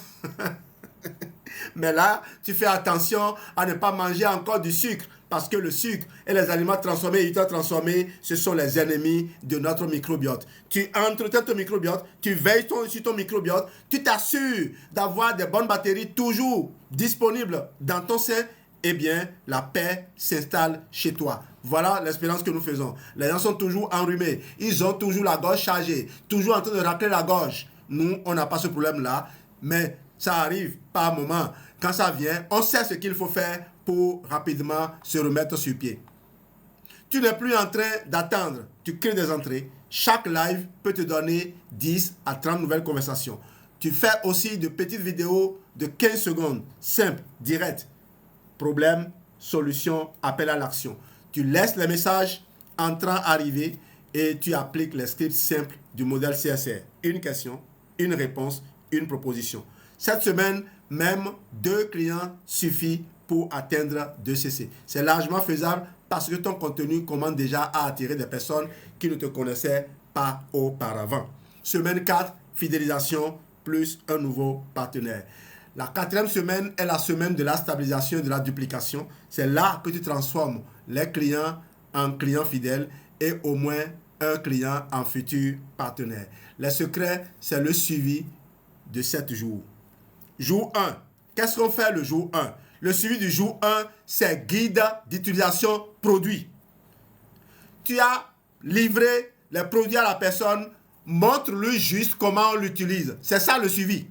Mais là, tu fais attention à ne pas manger encore du sucre. Parce que le sucre et les aliments transformés, ultra transformés, ce sont les ennemis de notre microbiote. Tu entretiens ton microbiote, tu veilles sur ton microbiote, tu t'assures d'avoir des bonnes batteries toujours disponibles dans ton sein. Eh bien, la paix s'installe chez toi. Voilà l'expérience que nous faisons. Les gens sont toujours enrhumés. Ils ont toujours la gorge chargée, toujours en train de racler la gorge. Nous, on n'a pas ce problème-là, mais ça arrive par moment. Quand ça vient, on sait ce qu'il faut faire pour rapidement se remettre sur pied. Tu n'es plus en train d'attendre. Tu crées des entrées. Chaque live peut te donner 10 à 30 nouvelles conversations. Tu fais aussi de petites vidéos de 15 secondes, simples, directes. Problème, solution, appel à l'action. Tu laisses les messages entrant, arriver et tu appliques les scripts simples du modèle CSR. Une question, une réponse, une proposition. Cette semaine, Même 2 clients suffit pour atteindre 2 CC. C'est largement faisable parce que ton contenu commence déjà à attirer des personnes qui ne te connaissaient pas auparavant. Semaine 4, fidélisation plus un nouveau partenaire. La 4e semaine est la semaine de la stabilisation et de la duplication. C'est là que tu transformes les clients en clients fidèles et au moins un client en futur partenaire. Le secret, c'est le suivi de 7 jours. Jour 1. Qu'est-ce qu'on fait le jour 1? Le suivi du jour 1, c'est guide d'utilisation produit. Tu as livré les produits à la personne, montre-lui juste comment on l'utilise. C'est ça le suivi.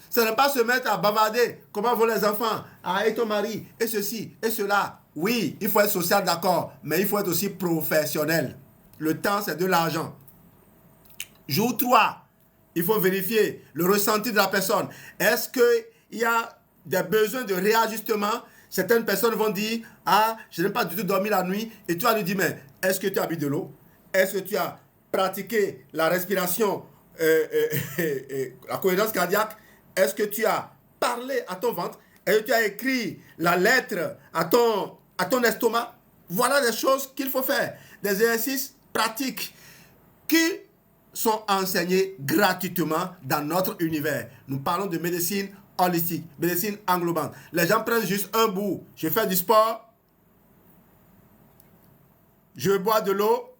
Ce n'est pas se mettre à bavarder. Comment vont les enfants? Ah, et ton mari? Et ceci, et cela. Oui, il faut être social, d'accord, mais il faut être aussi professionnel. Le temps, c'est de l'argent. Jour 3, il faut vérifier le ressenti de la personne. Est-ce qu'il y a des besoins de réajustement? Certaines personnes vont dire, ah, je n'ai pas du tout dormi la nuit. Et tu vas lui dire, mais est-ce que tu as bu de l'eau? Est-ce que tu as pratiqué la respiration, la cohérence cardiaque? Est-ce que tu as parlé à ton ventre? Est-ce que tu as écrit la lettre à ton estomac? Voilà des choses qu'il faut faire. Des exercices pratiques qui sont enseignés gratuitement dans notre univers. Nous parlons de médecine holistique, médecine englobante. Les gens prennent juste un bout. Je fais du sport, je bois de l'eau,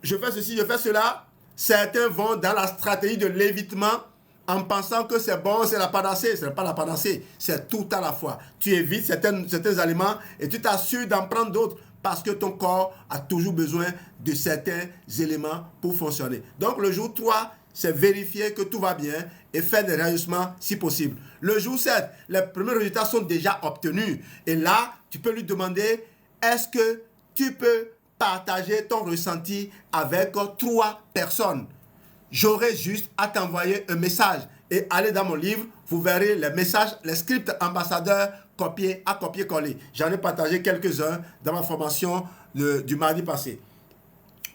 je fais ceci, je fais cela. Certains vont dans la stratégie de l'évitement en pensant que c'est bon, c'est la panacée. Ce n'est pas la panacée, c'est tout à la fois. Tu évites certains aliments et tu t'assures d'en prendre d'autres parce que ton corps a toujours besoin de certains éléments pour fonctionner. Donc le jour 3, c'est vérifier que tout va bien et faire des réajustements si possible. Le jour 7, les premiers résultats sont déjà obtenus. Et là, tu peux lui demander, est-ce que tu peux partager ton ressenti avec 3 personnes? J'aurai juste à t'envoyer un message et aller dans mon livre, vous verrez les messages, les scripts ambassadeurs copier à copier-coller. J'en ai partagé quelques-uns dans ma formation du mardi passé.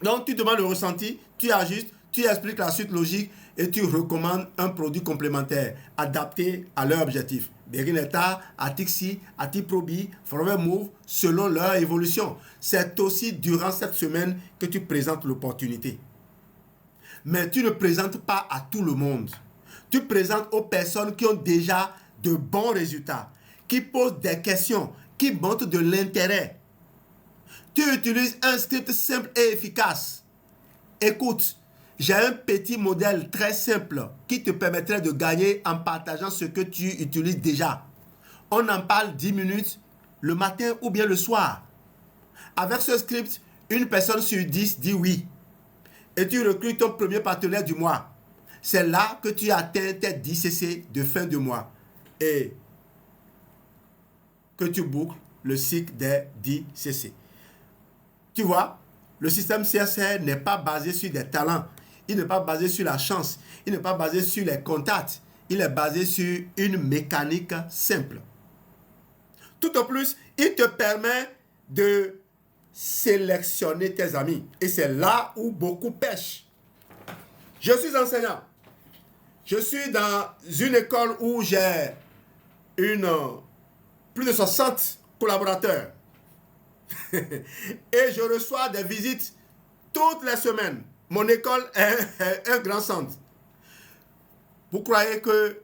Donc, tu demandes le ressenti, tu ajustes, tu expliques la suite logique et tu recommandes un produit complémentaire adapté à leur objectif. Berinetta, Atixi, Atiprobi, Forever Move, selon leur évolution. C'est aussi durant cette semaine que tu présentes l'opportunité. Mais tu ne présentes pas à tout le monde. Tu présentes aux personnes qui ont déjà de bons résultats, qui posent des questions, qui montrent de l'intérêt. Tu utilises un script simple et efficace. Écoute, j'ai un petit modèle très simple qui te permettrait de gagner en partageant ce que tu utilises déjà. On en parle 10 minutes le matin ou bien le soir. Avec ce script, une personne sur 10 dit oui. Et tu recrutes ton premier partenaire du mois. C'est là que tu atteins tes 10 CC de fin de mois. Et que tu boucles le cycle des 10 CC. Tu vois, le système CSR n'est pas basé sur des talents. Il n'est pas basé sur la chance. Il n'est pas basé sur les contacts. Il est basé sur une mécanique simple. Tout au plus, il te permet de sélectionner tes amis. Et c'est là où beaucoup pêchent. Je suis enseignant. Je suis dans une école où j'ai plus de 60 collaborateurs. Et je reçois des visites toutes les semaines. Mon école est un grand centre. Vous croyez que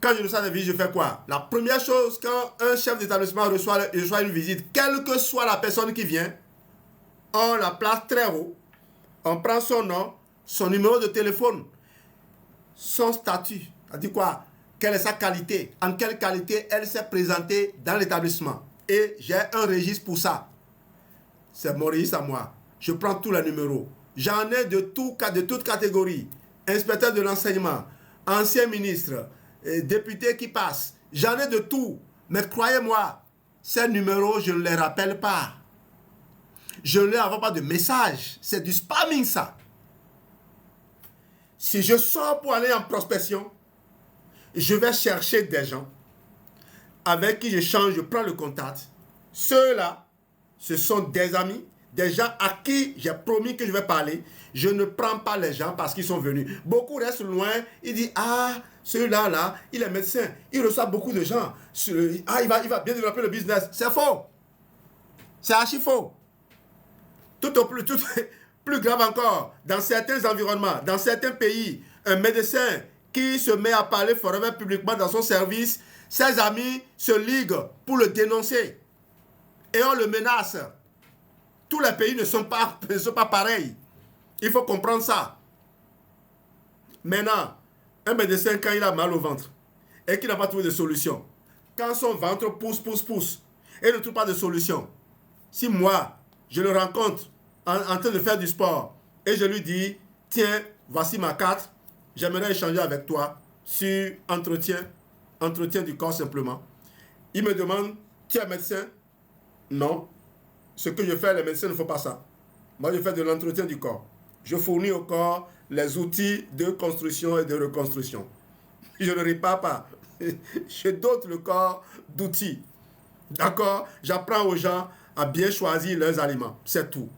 quand je reçois des visites, je fais quoi? La première chose, quand un chef d'établissement reçoit une visite, quelle que soit la personne qui vient, on la place très haut, on prend son nom, son numéro de téléphone, son statut, c'est-à-dire quoi? Quelle est sa qualité? En quelle qualité elle s'est présentée dans l'établissement? Et j'ai un registre pour ça. C'est mon registre à moi. Je prends tous les numéros. J'en ai de toute catégorie. Inspecteur de l'enseignement, ancien ministre, député qui passe. J'en ai de tout. Mais croyez-moi, ces numéros, je ne les rappelle pas. Je ne leur envoie pas de message. C'est du spamming, ça. Si je sors pour aller en prospection, je vais chercher des gens avec qui je change, je prends le contact. Ceux-là, ce sont des amis, des gens à qui j'ai promis que je vais parler, je ne prends pas les gens parce qu'ils sont venus. Beaucoup restent loin, ils disent, ah, celui-là, là, il est médecin, il reçoit beaucoup de gens. Ah, il va bien développer le business. C'est faux. C'est archi faux. Tout au plus, plus grave encore, dans certains environnements, dans certains pays, un médecin qui se met à parler forever publiquement dans son service, ses amis se liguent pour le dénoncer. Et on le menace. Tous les pays ne sont pas pareils. Il faut comprendre ça. Maintenant, un médecin, quand il a mal au ventre et qu'il n'a pas trouvé de solution, quand son ventre pousse et ne trouve pas de solution, si moi, je le rencontre en train de faire du sport et je lui dis, tiens, voici ma carte, j'aimerais échanger avec toi sur entretien du corps simplement. Il me demande, tu es médecin? Non. Ce que je fais, les médecins ne font pas ça. Moi, je fais de l'entretien du corps. Je fournis au corps les outils de construction et de reconstruction. Je ne répare pas. Je dote le corps d'outils. D'accord? J'apprends aux gens à bien choisir leurs aliments. C'est tout.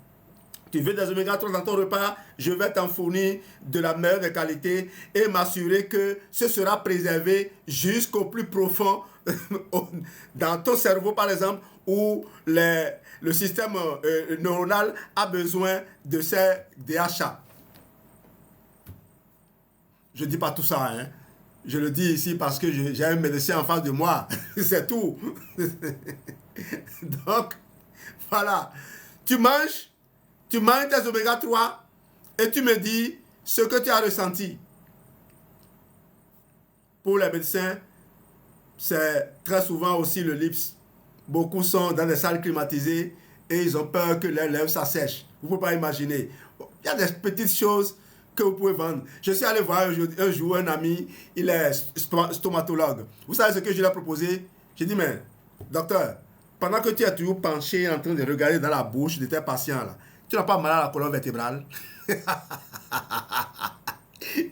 Tu veux des oméga 3 dans ton repas, je vais t'en fournir de la meilleure des qualités et m'assurer que ce sera préservé jusqu'au plus profond dans ton cerveau, par exemple, où le système neuronal a besoin de ces DHA. Je ne dis pas tout ça, hein. Je le dis ici parce que j'ai un médecin en face de moi. C'est tout. Donc, voilà. Tu manges tes oméga 3 et tu me dis ce que tu as ressenti. Pour les médecins, c'est très souvent aussi le lips. Beaucoup sont dans des salles climatisées et ils ont peur que leurs lèvres s'assèchent. Vous ne pouvez pas imaginer. Il y a des petites choses que vous pouvez vendre. Je suis allé voir un jour un ami, il est stomatologue. Vous savez ce que je lui ai proposé? J'ai dit, mais docteur, pendant que tu es toujours penché en train de regarder dans la bouche de tes patients, là, tu n'as pas mal à la colonne vertébrale?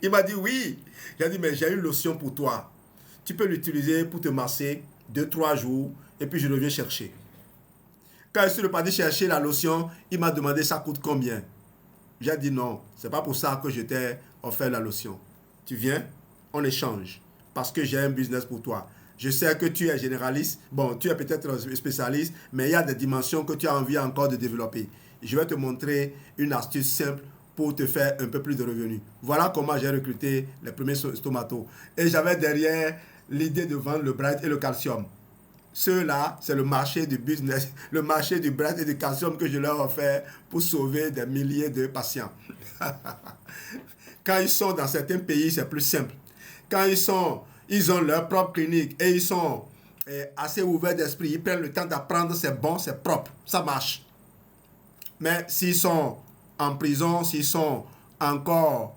Il m'a dit oui. J'ai dit, mais j'ai une lotion pour toi. Tu peux l'utiliser pour te masser 2-3 jours et puis je reviens chercher. Quand je suis reparti chercher la lotion, il m'a demandé ça coûte combien. J'ai dit non, c'est pas pour ça que je t'ai offert la lotion. Tu viens, on échange parce que j'ai un business pour toi. Je sais que tu es généraliste, bon, tu es peut-être spécialiste, mais il y a des dimensions que tu as envie encore de développer. Je vais te montrer une astuce simple pour te faire un peu plus de revenus. Voilà comment j'ai recruté les premiers stomatos. Et j'avais derrière l'idée de vendre le Bright et le calcium. Ceux-là, c'est le marché du business, le marché du Bright et du calcium que je leur ai offert pour sauver des milliers de patients. Quand ils sont dans certains pays, c'est plus simple. Quand ils ont leur propre clinique et ils sont assez ouverts d'esprit, ils prennent le temps d'apprendre, c'est bon, c'est propre, ça marche. Mais s'ils sont en prison, s'ils sont encore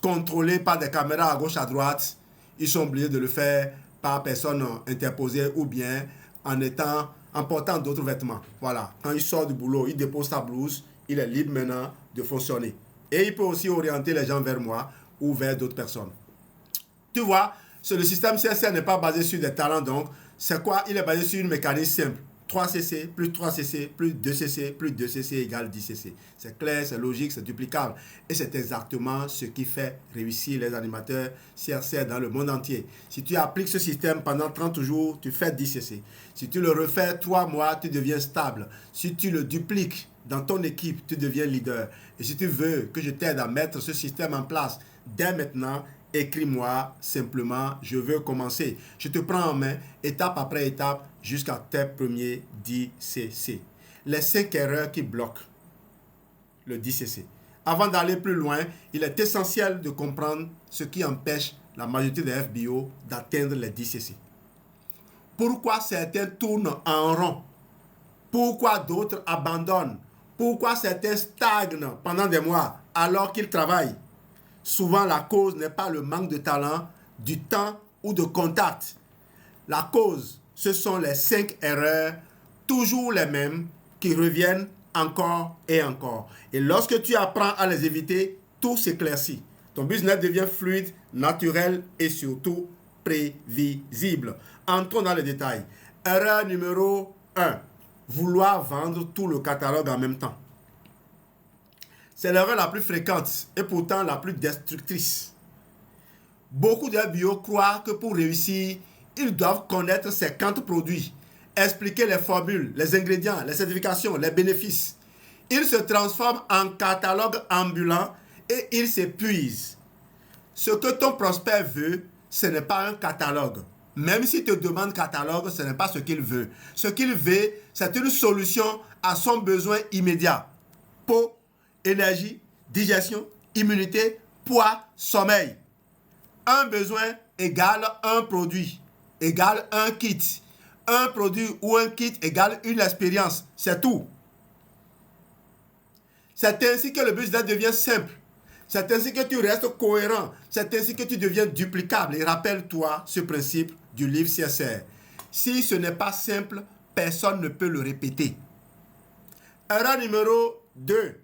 contrôlés par des caméras à gauche, à droite, ils sont obligés de le faire par personne interposée ou bien en portant d'autres vêtements. Voilà. Quand il sort du boulot, il dépose sa blouse, il est libre maintenant de fonctionner. Et il peut aussi orienter les gens vers moi ou vers d'autres personnes. Tu vois, le système CSR n'est pas basé sur des talents, donc c'est quoi? Il est basé sur une mécanique simple. 3cc plus 3cc plus 2cc plus 2cc égale 10cc. C'est clair, c'est logique, c'est duplicable. Et c'est exactement ce qui fait réussir les animateurs CSR dans le monde entier. Si tu appliques ce système pendant 30 jours, tu fais 10cc. Si tu le refais 3 mois, tu deviens stable. Si tu le dupliques dans ton équipe, tu deviens leader. Et si tu veux que je t'aide à mettre ce système en place dès maintenant, écris-moi simplement, je veux commencer. Je te prends en main, étape après étape, jusqu'à tes premiers 10cc. Les 5 erreurs qui bloquent le 10cc. Avant d'aller plus loin, il est essentiel de comprendre ce qui empêche la majorité des FBO d'atteindre les 10cc. Pourquoi certains tournent en rond? Pourquoi d'autres abandonnent? Pourquoi certains stagnent pendant des mois alors qu'ils travaillent? Souvent, la cause n'est pas le manque de talent, du temps ou de contact. La cause, ce sont les 5 erreurs, toujours les mêmes, qui reviennent encore et encore. Et lorsque tu apprends à les éviter, tout s'éclaircit. Ton business devient fluide, naturel et surtout prévisible. Entrons dans les détails. Erreur numéro 1. vouloir vendre tout le catalogue en même temps. C'est l'erreur la plus fréquente et pourtant la plus destructrice. Beaucoup de bio croient que pour réussir, ils doivent connaître 50 produits, expliquer les formules, les ingrédients, les certifications, les bénéfices. Ils se transforment en catalogue ambulant et ils s'épuisent. Ce que ton prospect veut, ce n'est pas un catalogue. Même s'il te demande catalogue, ce n'est pas ce qu'il veut. Ce qu'il veut, c'est une solution à son besoin immédiat. Peau, énergie, digestion, immunité, poids, sommeil. Un besoin égale un produit, égale un kit. Un produit ou un kit égale une expérience. C'est tout. C'est ainsi que le business devient simple. C'est ainsi que tu restes cohérent. C'est ainsi que tu deviens duplicable. Et rappelle-toi ce principe du livre CSR. Si ce n'est pas simple, personne ne peut le répéter. Erreur numéro 2.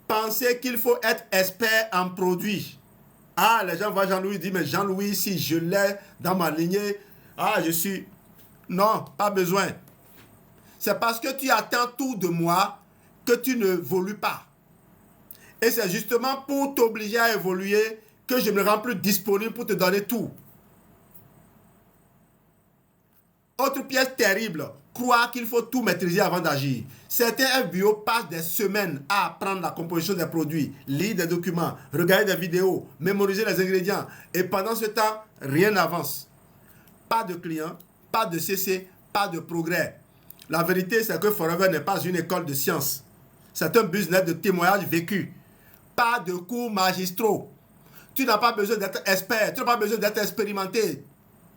Penser qu'il faut être expert en produits. Ah, les gens voient Jean-Louis, disent, mais Jean-Louis, si je l'ai dans ma lignée, je suis... Non, pas besoin. C'est parce que tu attends tout de moi que tu ne évolues pas. Et c'est justement pour t'obliger à évoluer que je me rends plus disponible pour te donner tout. Autre pièce terrible, croire qu'il faut tout maîtriser avant d'agir. Certains FBO passent des semaines à apprendre la composition des produits, lire des documents, regarder des vidéos, mémoriser les ingrédients. Et pendant ce temps, rien n'avance. Pas de clients, pas de CC, pas de progrès. La vérité, c'est que Forever n'est pas une école de sciences. C'est un business de témoignages vécus. Pas de cours magistraux. Tu n'as pas besoin d'être expert, tu n'as pas besoin d'être expérimenté.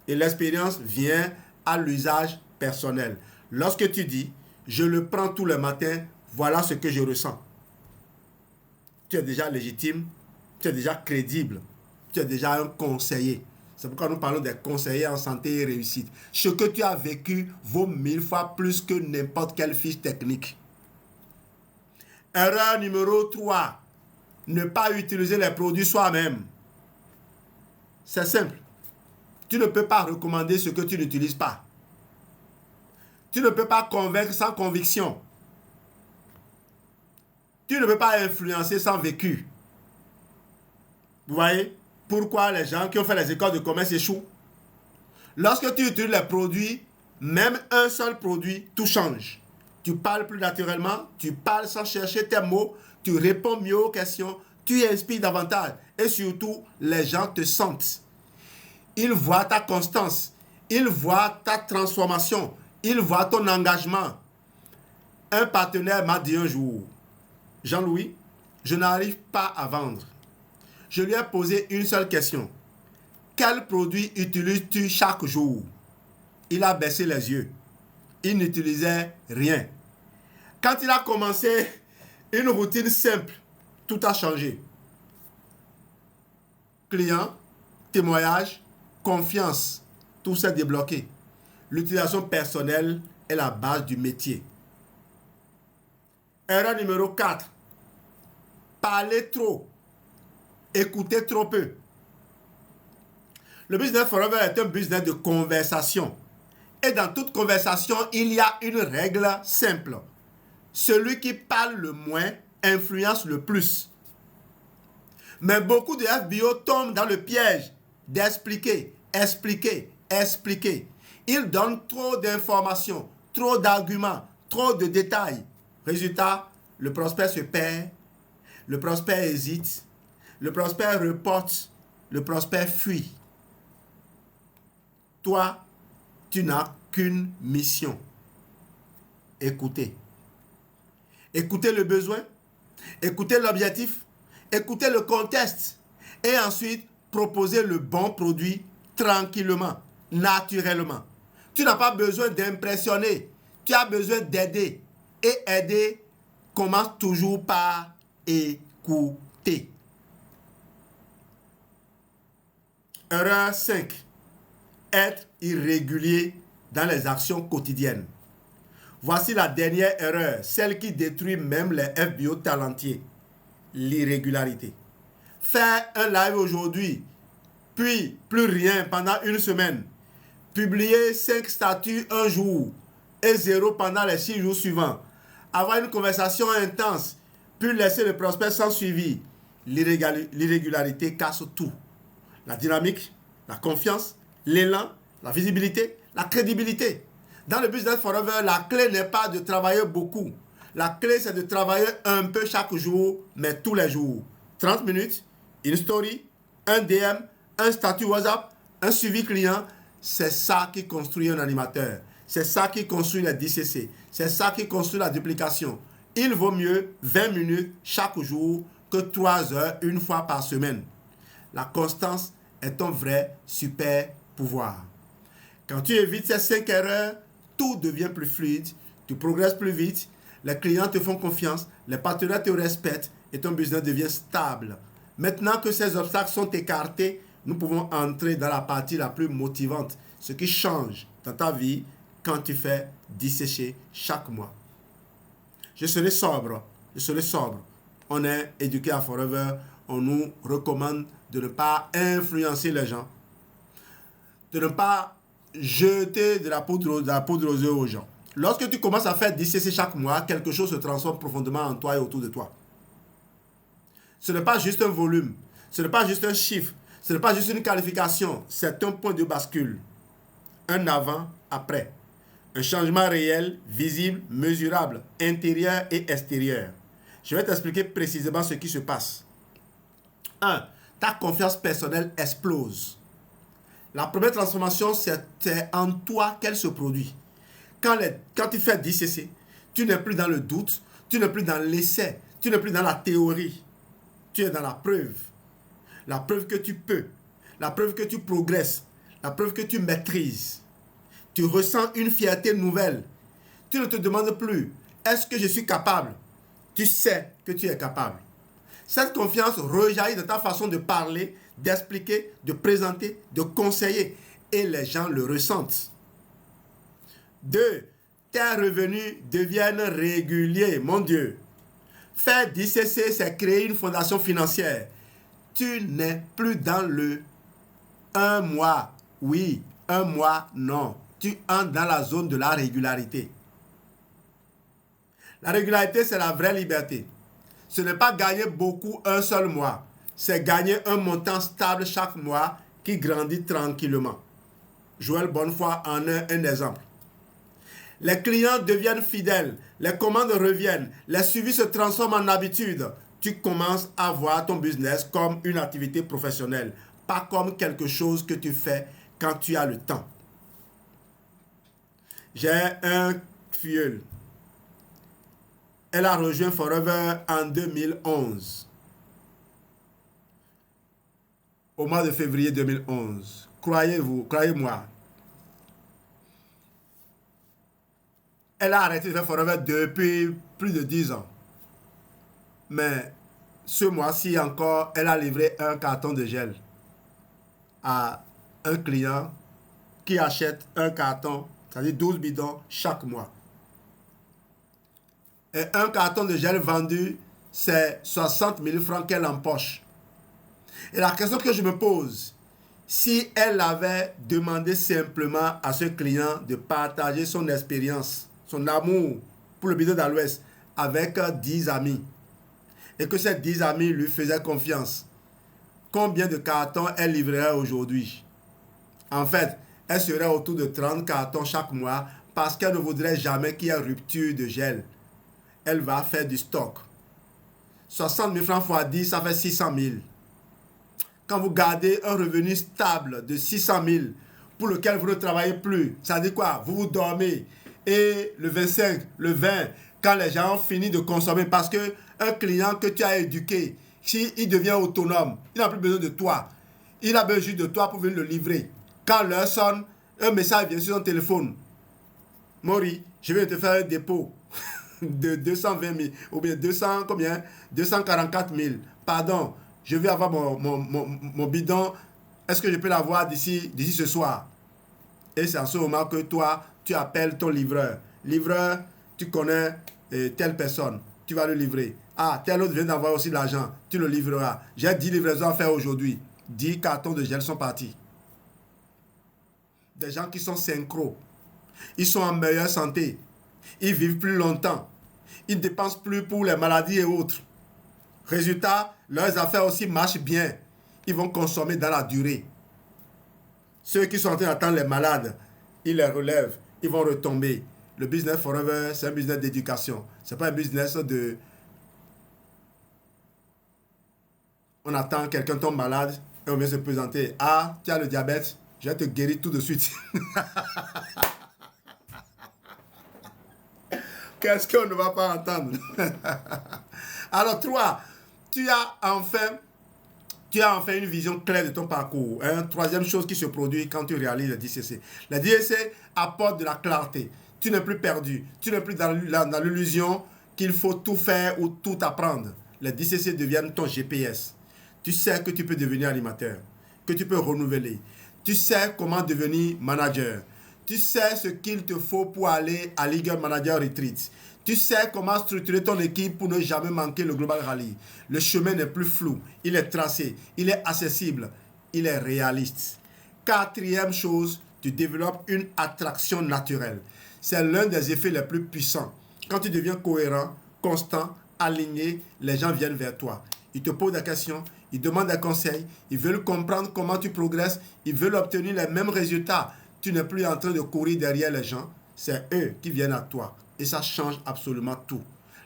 Et l'expérience vient à l'usage personnel. Lorsque tu dis, je le prends tous les matins, voilà ce que je ressens. Tu es déjà légitime, tu es déjà crédible, tu es déjà un conseiller. C'est pourquoi nous parlons des conseillers en santé et réussite. Ce que tu as vécu vaut 1000 fois plus que n'importe quelle fiche technique. Erreur numéro 3. Ne pas utiliser les produits soi-même. C'est simple. Tu ne peux pas recommander ce que tu n'utilises pas. Tu ne peux pas convaincre sans conviction. Tu ne peux pas influencer sans vécu. Vous voyez pourquoi les gens qui ont fait les écoles de commerce échouent? Lorsque tu utilises les produits, même un seul produit, tout change. Tu parles plus naturellement, tu parles sans chercher tes mots, tu réponds mieux aux questions, tu inspires davantage et surtout, les gens te sentent. Ils voient ta constance, ils voient ta transformation, ils voient ton engagement. Un partenaire m'a dit un jour, Jean-Louis, je n'arrive pas à vendre. Je lui ai posé une seule question. Quel produit utilises-tu chaque jour? Il a baissé les yeux. Il n'utilisait rien. Quand il a commencé une routine simple, tout a changé. Client, témoignage, confiance, tout s'est débloqué. L'utilisation personnelle est la base du métier. Erreur numéro 4. Parler trop. Écouter trop peu. Le business forever est un business de conversation. Et dans toute conversation, il y a une règle simple. Celui qui parle le moins influence le plus. Mais beaucoup de FBO tombent dans le piège d'expliquer, expliquer, expliquer. Ils donnent trop d'informations, trop d'arguments, trop de détails. Résultat, le prospect se perd, le prospect hésite, le prospect reporte, le prospect fuit. Toi, tu n'as qu'une mission. Écouter. Écouter le besoin, écouter l'objectif, écouter le contexte et ensuite proposer le bon produit tranquillement, naturellement. Tu n'as pas besoin d'impressionner, tu as besoin d'aider. Et aider commence toujours par écouter. Erreur 5. Être irrégulier dans les actions quotidiennes. Voici la dernière erreur, celle qui détruit même les FBO talentiers. L'irrégularité. Faire un live aujourd'hui, puis plus rien pendant une semaine. Publier 5 statuts un jour et 0 pendant les 6 jours suivants. Avoir une conversation intense, puis laisser le prospect sans suivi. L'irrégularité casse tout. La dynamique, la confiance, l'élan, la visibilité, la crédibilité. Dans le business forever, la clé n'est pas de travailler beaucoup. La clé, c'est de travailler un peu chaque jour, mais tous les jours. 30 minutes, une story, un DM, un statut WhatsApp, un suivi client. C'est ça qui construit un animateur. C'est ça qui construit les DCC. C'est ça qui construit la duplication. Il vaut mieux 20 minutes chaque jour que 3 heures une fois par semaine. La constance est un vrai super pouvoir. Quand tu évites ces 5 erreurs, tout devient plus fluide, tu progresses plus vite, les clients te font confiance, les partenaires te respectent et ton business devient stable. Maintenant que ces obstacles sont écartés, nous pouvons entrer dans la partie la plus motivante, ce qui change dans ta vie quand tu fais 10 séchés chaque mois. Je serai sobre. On est éduqué à Forever, on nous recommande de ne pas influencer les gens, de ne pas jeter de la poudre aux yeux aux gens. Lorsque tu commences à faire 10 CC chaque mois, quelque chose se transforme profondément en toi et autour de toi. Ce n'est pas juste un volume, ce n'est pas juste un chiffre, ce n'est pas juste une qualification, c'est un point de bascule. Un avant, après. Un changement réel, visible, mesurable, intérieur et extérieur. Je vais t'expliquer précisément ce qui se passe. 1. Ta confiance personnelle explose. La première transformation, c'est en toi qu'elle se produit. Quand tu fais 10 CC, tu n'es plus dans le doute, tu n'es plus dans l'essai, tu n'es plus dans la théorie. Tu es dans la preuve. La preuve que tu peux, la preuve que tu progresses, la preuve que tu maîtrises. Tu ressens une fierté nouvelle. Tu ne te demandes plus, est-ce que je suis capable? Tu sais que tu es capable. Cette confiance rejaillit de ta façon de parler, d'expliquer, de présenter, de conseiller. Et les gens le ressentent. 2. Tes revenus deviennent réguliers, mon Dieu. Faire 10 CC, c'est créer une fondation financière. Tu n'es plus dans le un mois, oui, un mois, non. Tu entres dans la zone de la régularité. La régularité, c'est la vraie liberté. Ce n'est pas gagner beaucoup un seul mois. C'est gagner un montant stable chaque mois qui grandit tranquillement. Joël Bonnefoy en est un exemple. Les clients deviennent fidèles, les commandes reviennent, les suivis se transforment en habitude. Tu commences à voir ton business comme une activité professionnelle, pas comme quelque chose que tu fais quand tu as le temps. J'ai un filleul. Elle a rejoint Forever en 2011. Au mois de février 2011. Croyez-moi. Elle a arrêté de faire Forever depuis plus de 10 ans. Mais ce mois-ci encore, elle a livré un carton de gel à un client qui achète un carton, c'est-à-dire 12 bidons chaque mois. Et un carton de gel vendu, c'est 60 000 francs qu'elle empoche. Et la question que je me pose, si elle avait demandé simplement à ce client de partager son expérience, son amour pour le bidon d'Aloès avec 10 amis, et que ces 10 amis lui faisaient confiance, combien de cartons elle livrerait aujourd'hui? En fait, elle serait autour de 30 cartons chaque mois parce qu'elle ne voudrait jamais qu'il y ait rupture de gel. Elle va faire du stock. 60 000 francs x 10, ça fait 600 000. Quand vous gardez un revenu stable de 600 000 pour lequel vous ne travaillez plus, ça dit quoi? Vous vous dormez. Et le 25, le 20, quand les gens ont fini de consommer, parce qu'un client que tu as éduqué, s'il devient autonome, il n'a plus besoin de toi. Il a besoin de toi pour venir le livrer. Quand l'heure sonne, un message vient sur son téléphone. Maury, je vais te faire un dépôt de 220 000 ou bien 244 000. Pardon, je vais avoir mon bidon. Est-ce que je peux l'avoir d'ici ce soir? Et c'est en ce moment que toi, tu appelles ton livreur. Livreur, tu connais telle personne. Tu vas le livrer. Ah, tel autre vient d'avoir aussi de l'argent. Tu le livreras. J'ai 10 livraisons à faire aujourd'hui. 10 cartons de gel sont partis. Des gens qui sont synchro. Ils sont en meilleure santé. Ils vivent plus longtemps. Ils ne dépensent plus pour les maladies et autres. Résultat, leurs affaires aussi marchent bien. Ils vont consommer dans la durée. Ceux qui sont en train d'attendre les malades, ils les relèvent. Ils vont retomber. Le business forever, c'est un business d'éducation. Ce n'est pas un business de... On attend quelqu'un tombe malade et on vient se présenter. Ah, tu as le diabète, je vais te guérir tout de suite. Qu'est-ce qu'on ne va pas entendre? Alors, 3, tu as enfin une vision claire de ton parcours. Troisième chose qui se produit quand tu réalises le DCC. Le DCC apporte de la clarté. Tu n'es plus perdu. Tu n'es plus dans l'illusion qu'il faut tout faire ou tout apprendre. Les DCC deviennent ton GPS. Tu sais que tu peux devenir animateur, que tu peux renouveler. Tu sais comment devenir manager. Tu sais ce qu'il te faut pour aller à Ligue 1 Manager Retreat. Tu sais comment structurer ton équipe pour ne jamais manquer le Global Rally. Le chemin n'est plus flou, il est tracé, il est accessible, il est réaliste. Quatrième chose, tu développes une attraction naturelle. C'est l'un des effets les plus puissants. Quand tu deviens cohérent, constant, aligné, les gens viennent vers toi. Ils te posent des questions, ils demandent des conseils, ils veulent comprendre comment tu progresses, ils veulent obtenir les mêmes résultats. Tu n'es plus en train de courir derrière les gens, c'est eux qui viennent à toi. Et ça change absolument tout.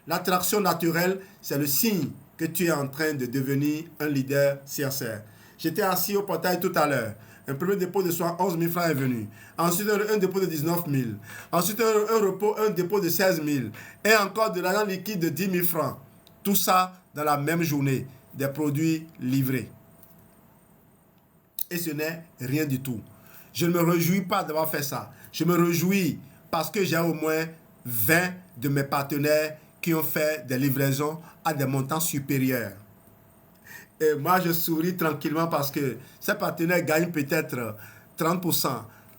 L'attraction naturelle, c'est le signe que tu es en train de devenir un leader CSR. J'étais assis au portail tout à l'heure. Un premier dépôt de 11 000 francs est venu. Ensuite, un dépôt de 19 000. Ensuite, un dépôt de 16 000. Et encore de l'argent liquide de 10 000 francs. Tout ça dans la même journée. Des produits livrés. Et ce n'est rien du tout. Je ne me réjouis pas d'avoir fait ça. Je me réjouis parce que j'ai au moins 20 de mes partenaires qui ont fait des livraisons à des montants supérieurs. Et moi, je souris tranquillement parce que ces partenaires gagnent peut-être 30%,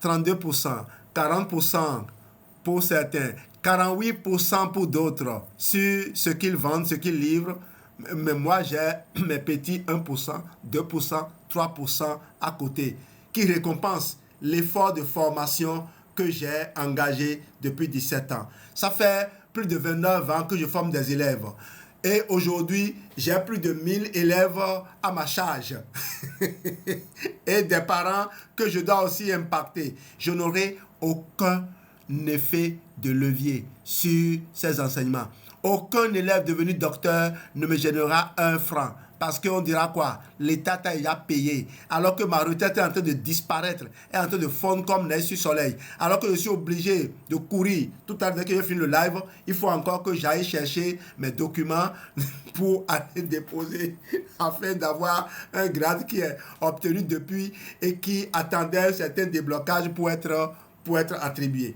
32%, 40% pour certains, 48% pour d'autres sur ce qu'ils vendent, ce qu'ils livrent. Mais moi, j'ai mes petits 1%, 2%, 3% à côté qui récompensent l'effort de formation que j'ai engagé depuis 17 ans. Ça fait plus de 29 ans que je forme des élèves. Et aujourd'hui, j'ai plus de 1000 élèves à ma charge. Et des parents que je dois aussi impacter. Je n'aurai aucun effet de levier sur ces enseignements. Aucun élève devenu docteur ne me générera 1 franc. Parce qu'on dira quoi? L'État t'a déjà payé. Alors que ma retraite est en train de disparaître, est en train de fondre comme neige sur le soleil. Alors que je suis obligé de courir. Tout à l'heure que je finis le live, il faut encore que j'aille chercher mes documents pour aller déposer afin d'avoir un grade qui est obtenu depuis et qui attendait un certain déblocage pour être attribué.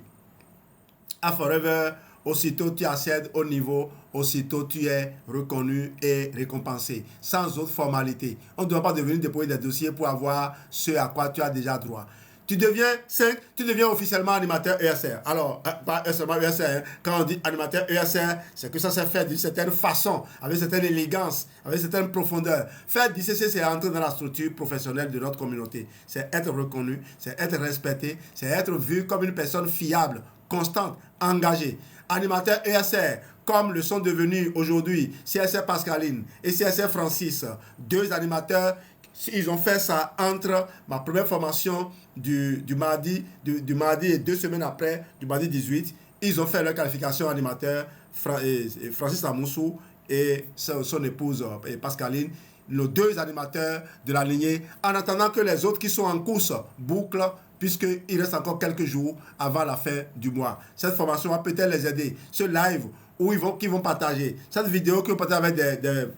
À Forever, aussitôt tu accèdes au niveau, aussitôt tu es reconnu et récompensé, sans autre formalité. On ne doit pas devenir déposer des dossiers pour avoir ce à quoi tu as déjà droit. Tu deviens officiellement animateur ESR. Alors, pas seulement ESR, quand on dit animateur ESR, c'est que ça s'est fait d'une certaine façon, avec une certaine élégance, avec une certaine profondeur. Faire DCC, c'est entrer dans la structure professionnelle de notre communauté. C'est être reconnu, c'est être respecté, c'est être vu comme une personne fiable, constante, engagée. Animateur ESR, comme le sont devenus aujourd'hui CSR Pascaline et CSR Francis, 2 animateurs. Ils ont fait ça entre ma première formation du mardi et 2 semaines après, du mardi 18. Ils ont fait leur qualification animateur, Francis Amoussou et son épouse Pascaline, nos 2 animateurs de la lignée, en attendant que les autres qui sont en course bouclent, puisqu'il reste encore quelques jours avant la fin du mois. Cette formation va peut-être les aider. Ce live qu'ils vont partager, cette vidéo qu'ils vont partager avec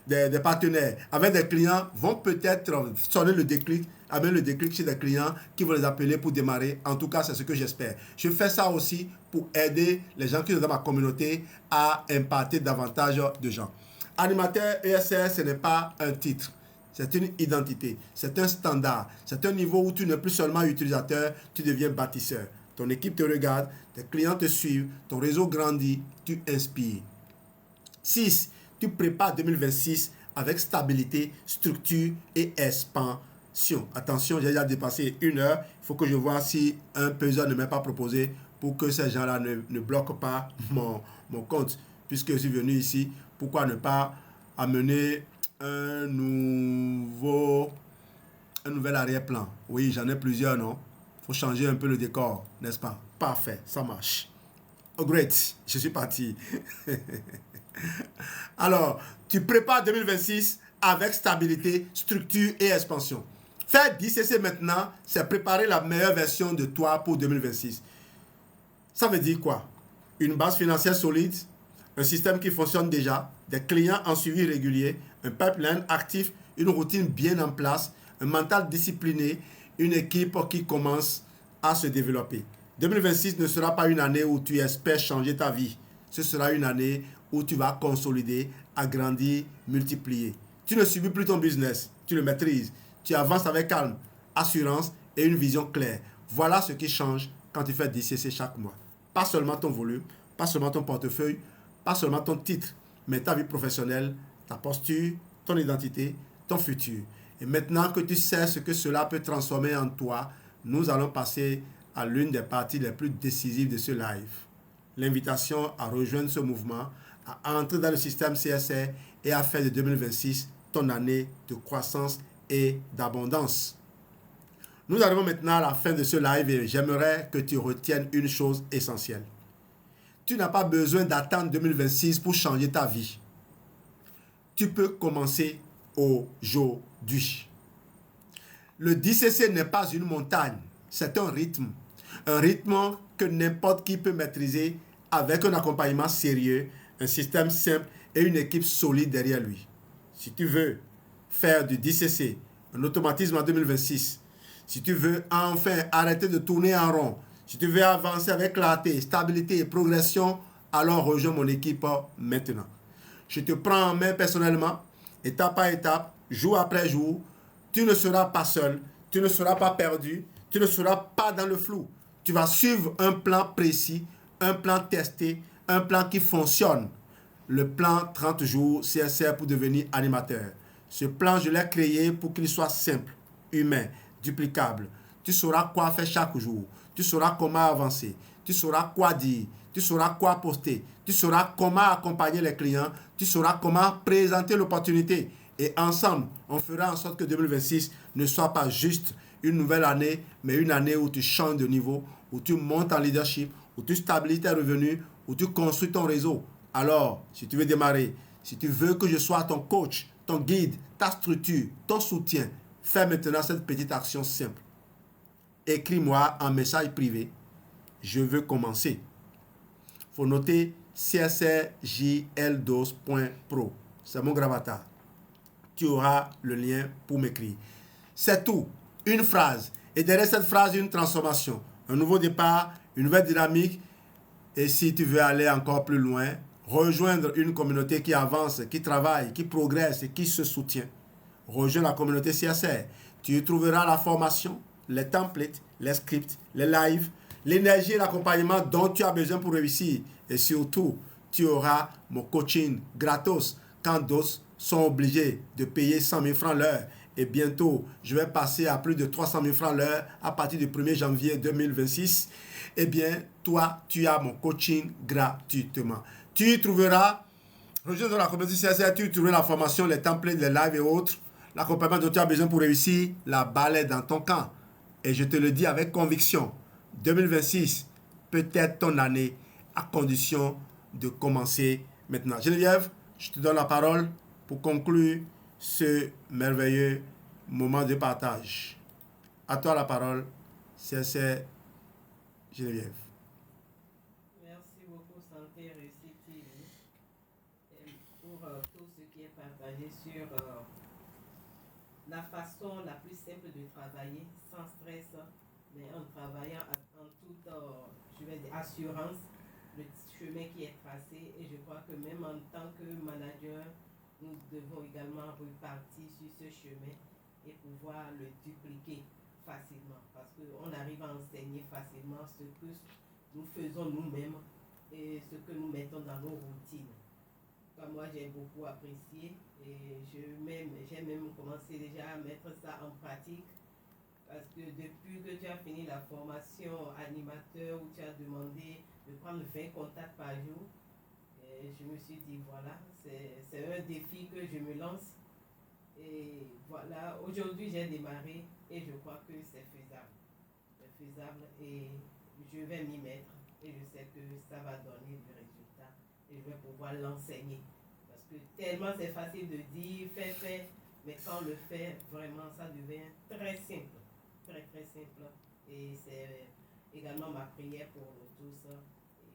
des partenaires, avec des clients, vont peut-être sonner le déclic, amener le déclic chez des clients qui vont les appeler pour démarrer. En tout cas, c'est ce que j'espère. Je fais ça aussi pour aider les gens qui sont dans ma communauté à impacter davantage de gens. Animateur ESR, ce n'est pas un titre. C'est une identité, c'est un standard, c'est un niveau où tu n'es plus seulement utilisateur, tu deviens bâtisseur. Ton équipe te regarde, tes clients te suivent, ton réseau grandit, tu inspires. 6. Tu prépares 2026 avec stabilité, structure et expansion. Attention, j'ai déjà dépassé 1 heure. Il faut que je vois si un peseur ne m'est pas proposé pour que ces gens-là ne bloquent pas mon compte. Puisque je suis venu ici, pourquoi ne pas amener un nouvel arrière-plan? Oui, j'en ai plusieurs, non? Il faut changer un peu le décor, n'est-ce pas? Parfait, ça marche. Oh, great, je suis parti. Alors, tu prépares 2026 avec stabilité, structure et expansion. Faire 10cc maintenant, c'est préparer la meilleure version de toi pour 2026. Ça veut dire quoi? Une base financière solide, un système qui fonctionne déjà, des clients en suivi régulier, un pipeline actif, une routine bien en place, un mental discipliné, une équipe qui commence à se développer. 2026 ne sera pas une année où tu espères changer ta vie. Ce sera une année où tu vas consolider, agrandir, multiplier. Tu ne subis plus ton business, tu le maîtrises. Tu avances avec calme, assurance et une vision claire. Voilà ce qui change quand tu fais 10cc chaque mois. Pas seulement ton volume, pas seulement ton portefeuille, pas seulement ton titre, mais ta vie professionnelle, ta posture, ton identité, ton futur. Et maintenant que tu sais ce que cela peut transformer en toi, nous allons passer à l'une des parties les plus décisives de ce live. L'invitation à rejoindre ce mouvement, à entrer dans le système CSR et à faire de 2026 ton année de croissance et d'abondance. Nous arrivons maintenant à la fin de ce live et j'aimerais que tu retiennes une chose essentielle. Tu n'as pas besoin d'attendre 2026 pour changer ta vie. Tu peux commencer aujourd'hui. Le 10cc n'est pas une montagne, c'est un rythme. Un rythme que n'importe qui peut maîtriser avec un accompagnement sérieux, un système simple et une équipe solide derrière lui. Si tu veux faire du 10cc, un automatisme en 2026, si tu veux enfin arrêter de tourner en rond, si tu veux avancer avec clarté, stabilité et progression, alors rejoins mon équipe maintenant. Je te prends en main personnellement, étape par étape, jour après jour. Tu ne seras pas seul, tu ne seras pas perdu, tu ne seras pas dans le flou. Tu vas suivre un plan précis, un plan testé, un plan qui fonctionne. Le plan 30 jours CSR pour devenir animateur. Ce plan, je l'ai créé pour qu'il soit simple, humain, duplicable. Tu sauras quoi faire chaque jour. Tu sauras comment avancer. Tu sauras quoi dire. Tu sauras quoi poster. Tu sauras comment accompagner les clients. Tu sauras comment présenter l'opportunité. Et ensemble, on fera en sorte que 2026 ne soit pas juste une nouvelle année, mais une année où tu changes de niveau, où tu montes en leadership, où tu stabilises tes revenus, où tu construis ton réseau. Alors, si tu veux démarrer, si tu veux que je sois ton coach, ton guide, ta structure, ton soutien, fais maintenant cette petite action simple. Écris-moi un message privé. Je veux commencer. Il faut noter csrjldos.pro. C'est mon gravatar. Tu auras le lien pour m'écrire. C'est tout. Une phrase. Et derrière cette phrase, une transformation. Un nouveau départ, une nouvelle dynamique. Et si tu veux aller encore plus loin, rejoindre une communauté qui avance, qui travaille, qui progresse et qui se soutient. Rejoins la communauté CSR. Tu y trouveras la formation, les templates, les scripts, les lives, l'énergie et l'accompagnement dont tu as besoin pour réussir. Et surtout, tu auras mon coaching gratos quand d'autres sont obligés de payer 100 000 francs l'heure. Et bientôt, je vais passer à plus de 300 000 francs l'heure à partir du 1er janvier 2026. Eh bien, toi, tu as mon coaching gratuitement. Tu y trouveras, rejoins la communauté CSR, tu y trouveras la formation, les templates, les lives et autres, l'accompagnement dont tu as besoin pour réussir. La balle est dans ton camp. Et je te le dis avec conviction, 2026 peut être ton année à condition de commencer maintenant. Geneviève, je te donne la parole pour conclure ce merveilleux moment de partage. À toi la parole, c'est Geneviève. Merci beaucoup, Santé Réussite TV, pour tout ce qui est partagé sur la façon la plus simple de travailler sans stress, mais en travaillant en toute je vais dire, assurance, le chemin qui est tracé. Et je crois que même en tant que manager, nous devons également repartir sur ce chemin et pouvoir le dupliquer facilement, parce qu'on arrive à enseigner facilement ce que nous faisons nous-mêmes et ce que nous mettons dans nos routines. Comme moi, j'ai beaucoup apprécié et j'ai même commencé déjà à mettre ça en pratique Parce que depuis que tu as fini la formation animateur où tu as demandé de prendre 20 contacts par jour, je me suis dit, voilà, c'est un défi que je me lance. Et voilà, aujourd'hui j'ai démarré et je crois que c'est faisable. C'est faisable et je vais m'y mettre et je sais que ça va donner du résultat et je vais pouvoir l'enseigner. Parce que tellement c'est facile de dire, fais, mais quand on le fait, vraiment ça devient très simple. Très très simple. Et c'est également ma prière pour nous tous. Et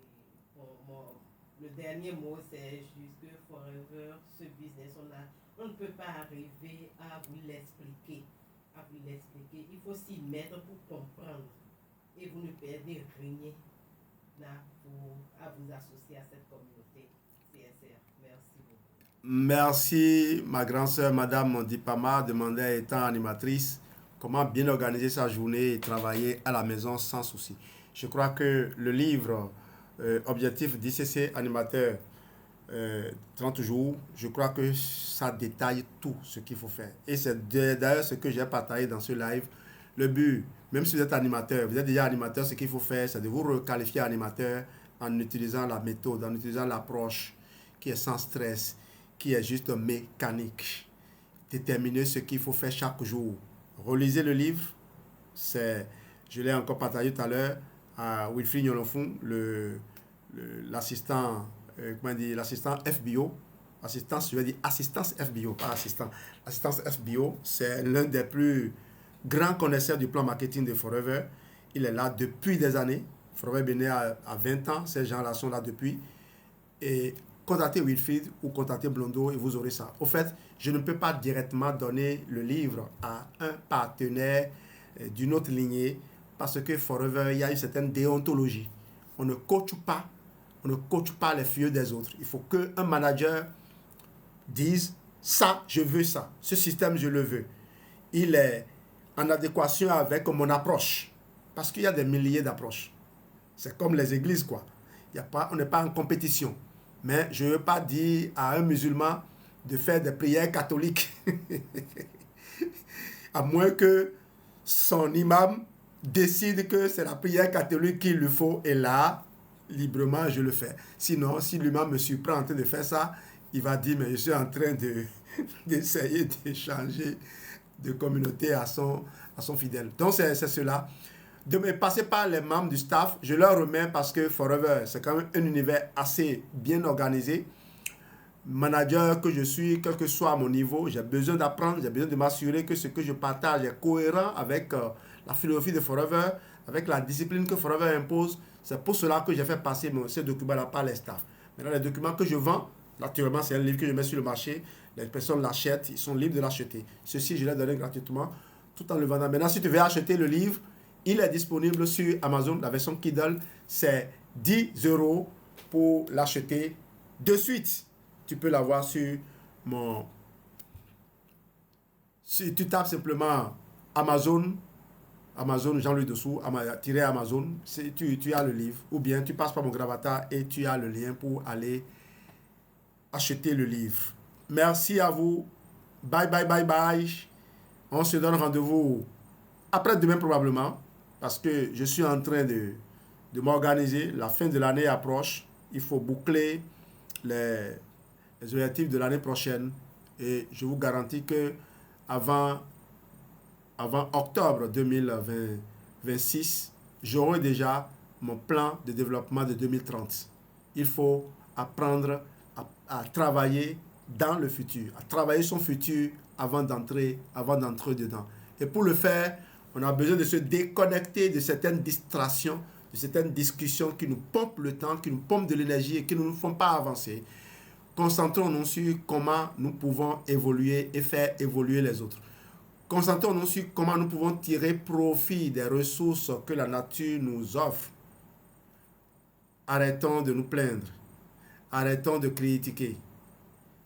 pour le dernier mot, c'est juste que Forever, ce business, on ne peut pas arriver à vous l'expliquer. Il faut s'y mettre pour comprendre. Et vous ne perdez rien là à vous associer à cette communauté CSR. Merci beaucoup. Merci, ma grande sœur, Madame Dipama, demandait étant animatrice, comment bien organiser sa journée et travailler à la maison sans souci. Je crois que le livre Objectif d'ICC animateur 30 jours, je crois que ça détaille tout ce qu'il faut faire. Et c'est d'ailleurs ce que j'ai partagé dans ce live. Le but, même si vous êtes animateur, vous êtes déjà animateur, ce qu'il faut faire, c'est de vous requalifier animateur en utilisant la méthode, en utilisant l'approche qui est sans stress, qui est juste mécanique. Déterminer ce qu'il faut faire chaque jour. Relisez le livre, je l'ai encore partagé tout à l'heure à Wilfried Nyolofun, l'assistant l'assistant FBO, assistance FBO, pas assistant. Assistance FBO, c'est l'un des plus grands connaisseurs du plan marketing de Forever. Il est là depuis des années. Forever est né à 20 ans, ces gens-là sont là depuis. Et contactez Wilfried ou contactez Blondo et vous aurez ça. Au fait, je ne peux pas directement donner le livre à un partenaire d'une autre lignée parce que Forever, il y a une certaine déontologie. On ne coache pas les filles des autres. Il faut qu'un manager dise ça, je veux ça. Ce système, je le veux. Il est en adéquation avec mon approche. Parce qu'il y a des milliers d'approches. C'est comme les églises, quoi. On n'est pas en compétition. Mais je ne veux pas dire à un musulman de faire des prières catholiques. À moins que son imam décide que c'est la prière catholique qu'il lui faut. Et là, librement, je le fais. Sinon, si l'imam me surprend en train de faire ça, il va dire, mais je suis en train d'essayer de changer de communauté à son fidèle. Donc, c'est cela. De me passer par les membres du staff, je leur remets parce que Forever, c'est quand même un univers assez bien organisé. Manager que je suis, quel que soit mon niveau, j'ai besoin d'apprendre, j'ai besoin de m'assurer que ce que je partage est cohérent avec la philosophie de Forever, avec la discipline que Forever impose. C'est pour cela que j'ai fait passer ces documents-là par les staffs. Maintenant, les documents que je vends, naturellement, c'est un livre que je mets sur le marché. Les personnes l'achètent, ils sont libres de l'acheter. Ceci, je l'ai donné gratuitement, tout en le vendant. Maintenant, si tu veux acheter le livre, il est disponible sur Amazon. La version Kindle, c'est 10 € pour l'acheter de suite. Tu peux l'avoir sur mon... Si tu tapes simplement Amazon Jean-Louis Dessous, Amazon, tu as le livre. Ou bien tu passes par mon gravatar et tu as le lien pour aller acheter le livre. Merci à vous. Bye, bye, bye, bye. On se donne rendez-vous après-demain probablement. Parce que je suis en train de m'organiser. La fin de l'année approche. Il faut boucler les objectifs de l'année prochaine. Et je vous garantis que avant octobre 2026, j'aurai déjà mon plan de développement de 2030. Il faut apprendre à travailler dans le futur, à travailler son futur avant d'entrer dedans. Et pour le faire, on a besoin de se déconnecter de certaines distractions, de certaines discussions qui nous pompent le temps, qui nous pompent de l'énergie et qui ne nous font pas avancer. Concentrons-nous sur comment nous pouvons évoluer et faire évoluer les autres. Concentrons-nous sur comment nous pouvons tirer profit des ressources que la nature nous offre. Arrêtons de nous plaindre. Arrêtons de critiquer.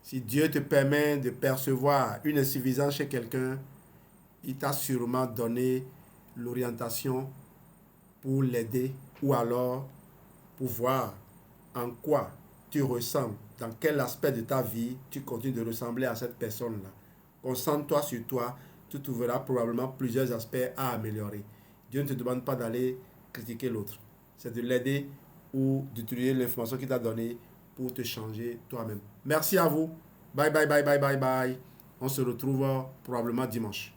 Si Dieu te permet de percevoir une insuffisance chez quelqu'un, il t'a sûrement donné l'orientation pour l'aider ou alors pour voir en quoi tu ressembles, dans quel aspect de ta vie tu continues de ressembler à cette personne-là. Concentre-toi sur toi, tu trouveras probablement plusieurs aspects à améliorer. Dieu ne te demande pas d'aller critiquer l'autre. C'est de l'aider ou d'utiliser l'information qu'il t'a donnée pour te changer toi-même. Merci à vous. Bye, bye, bye, bye, bye, bye. On se retrouve probablement dimanche.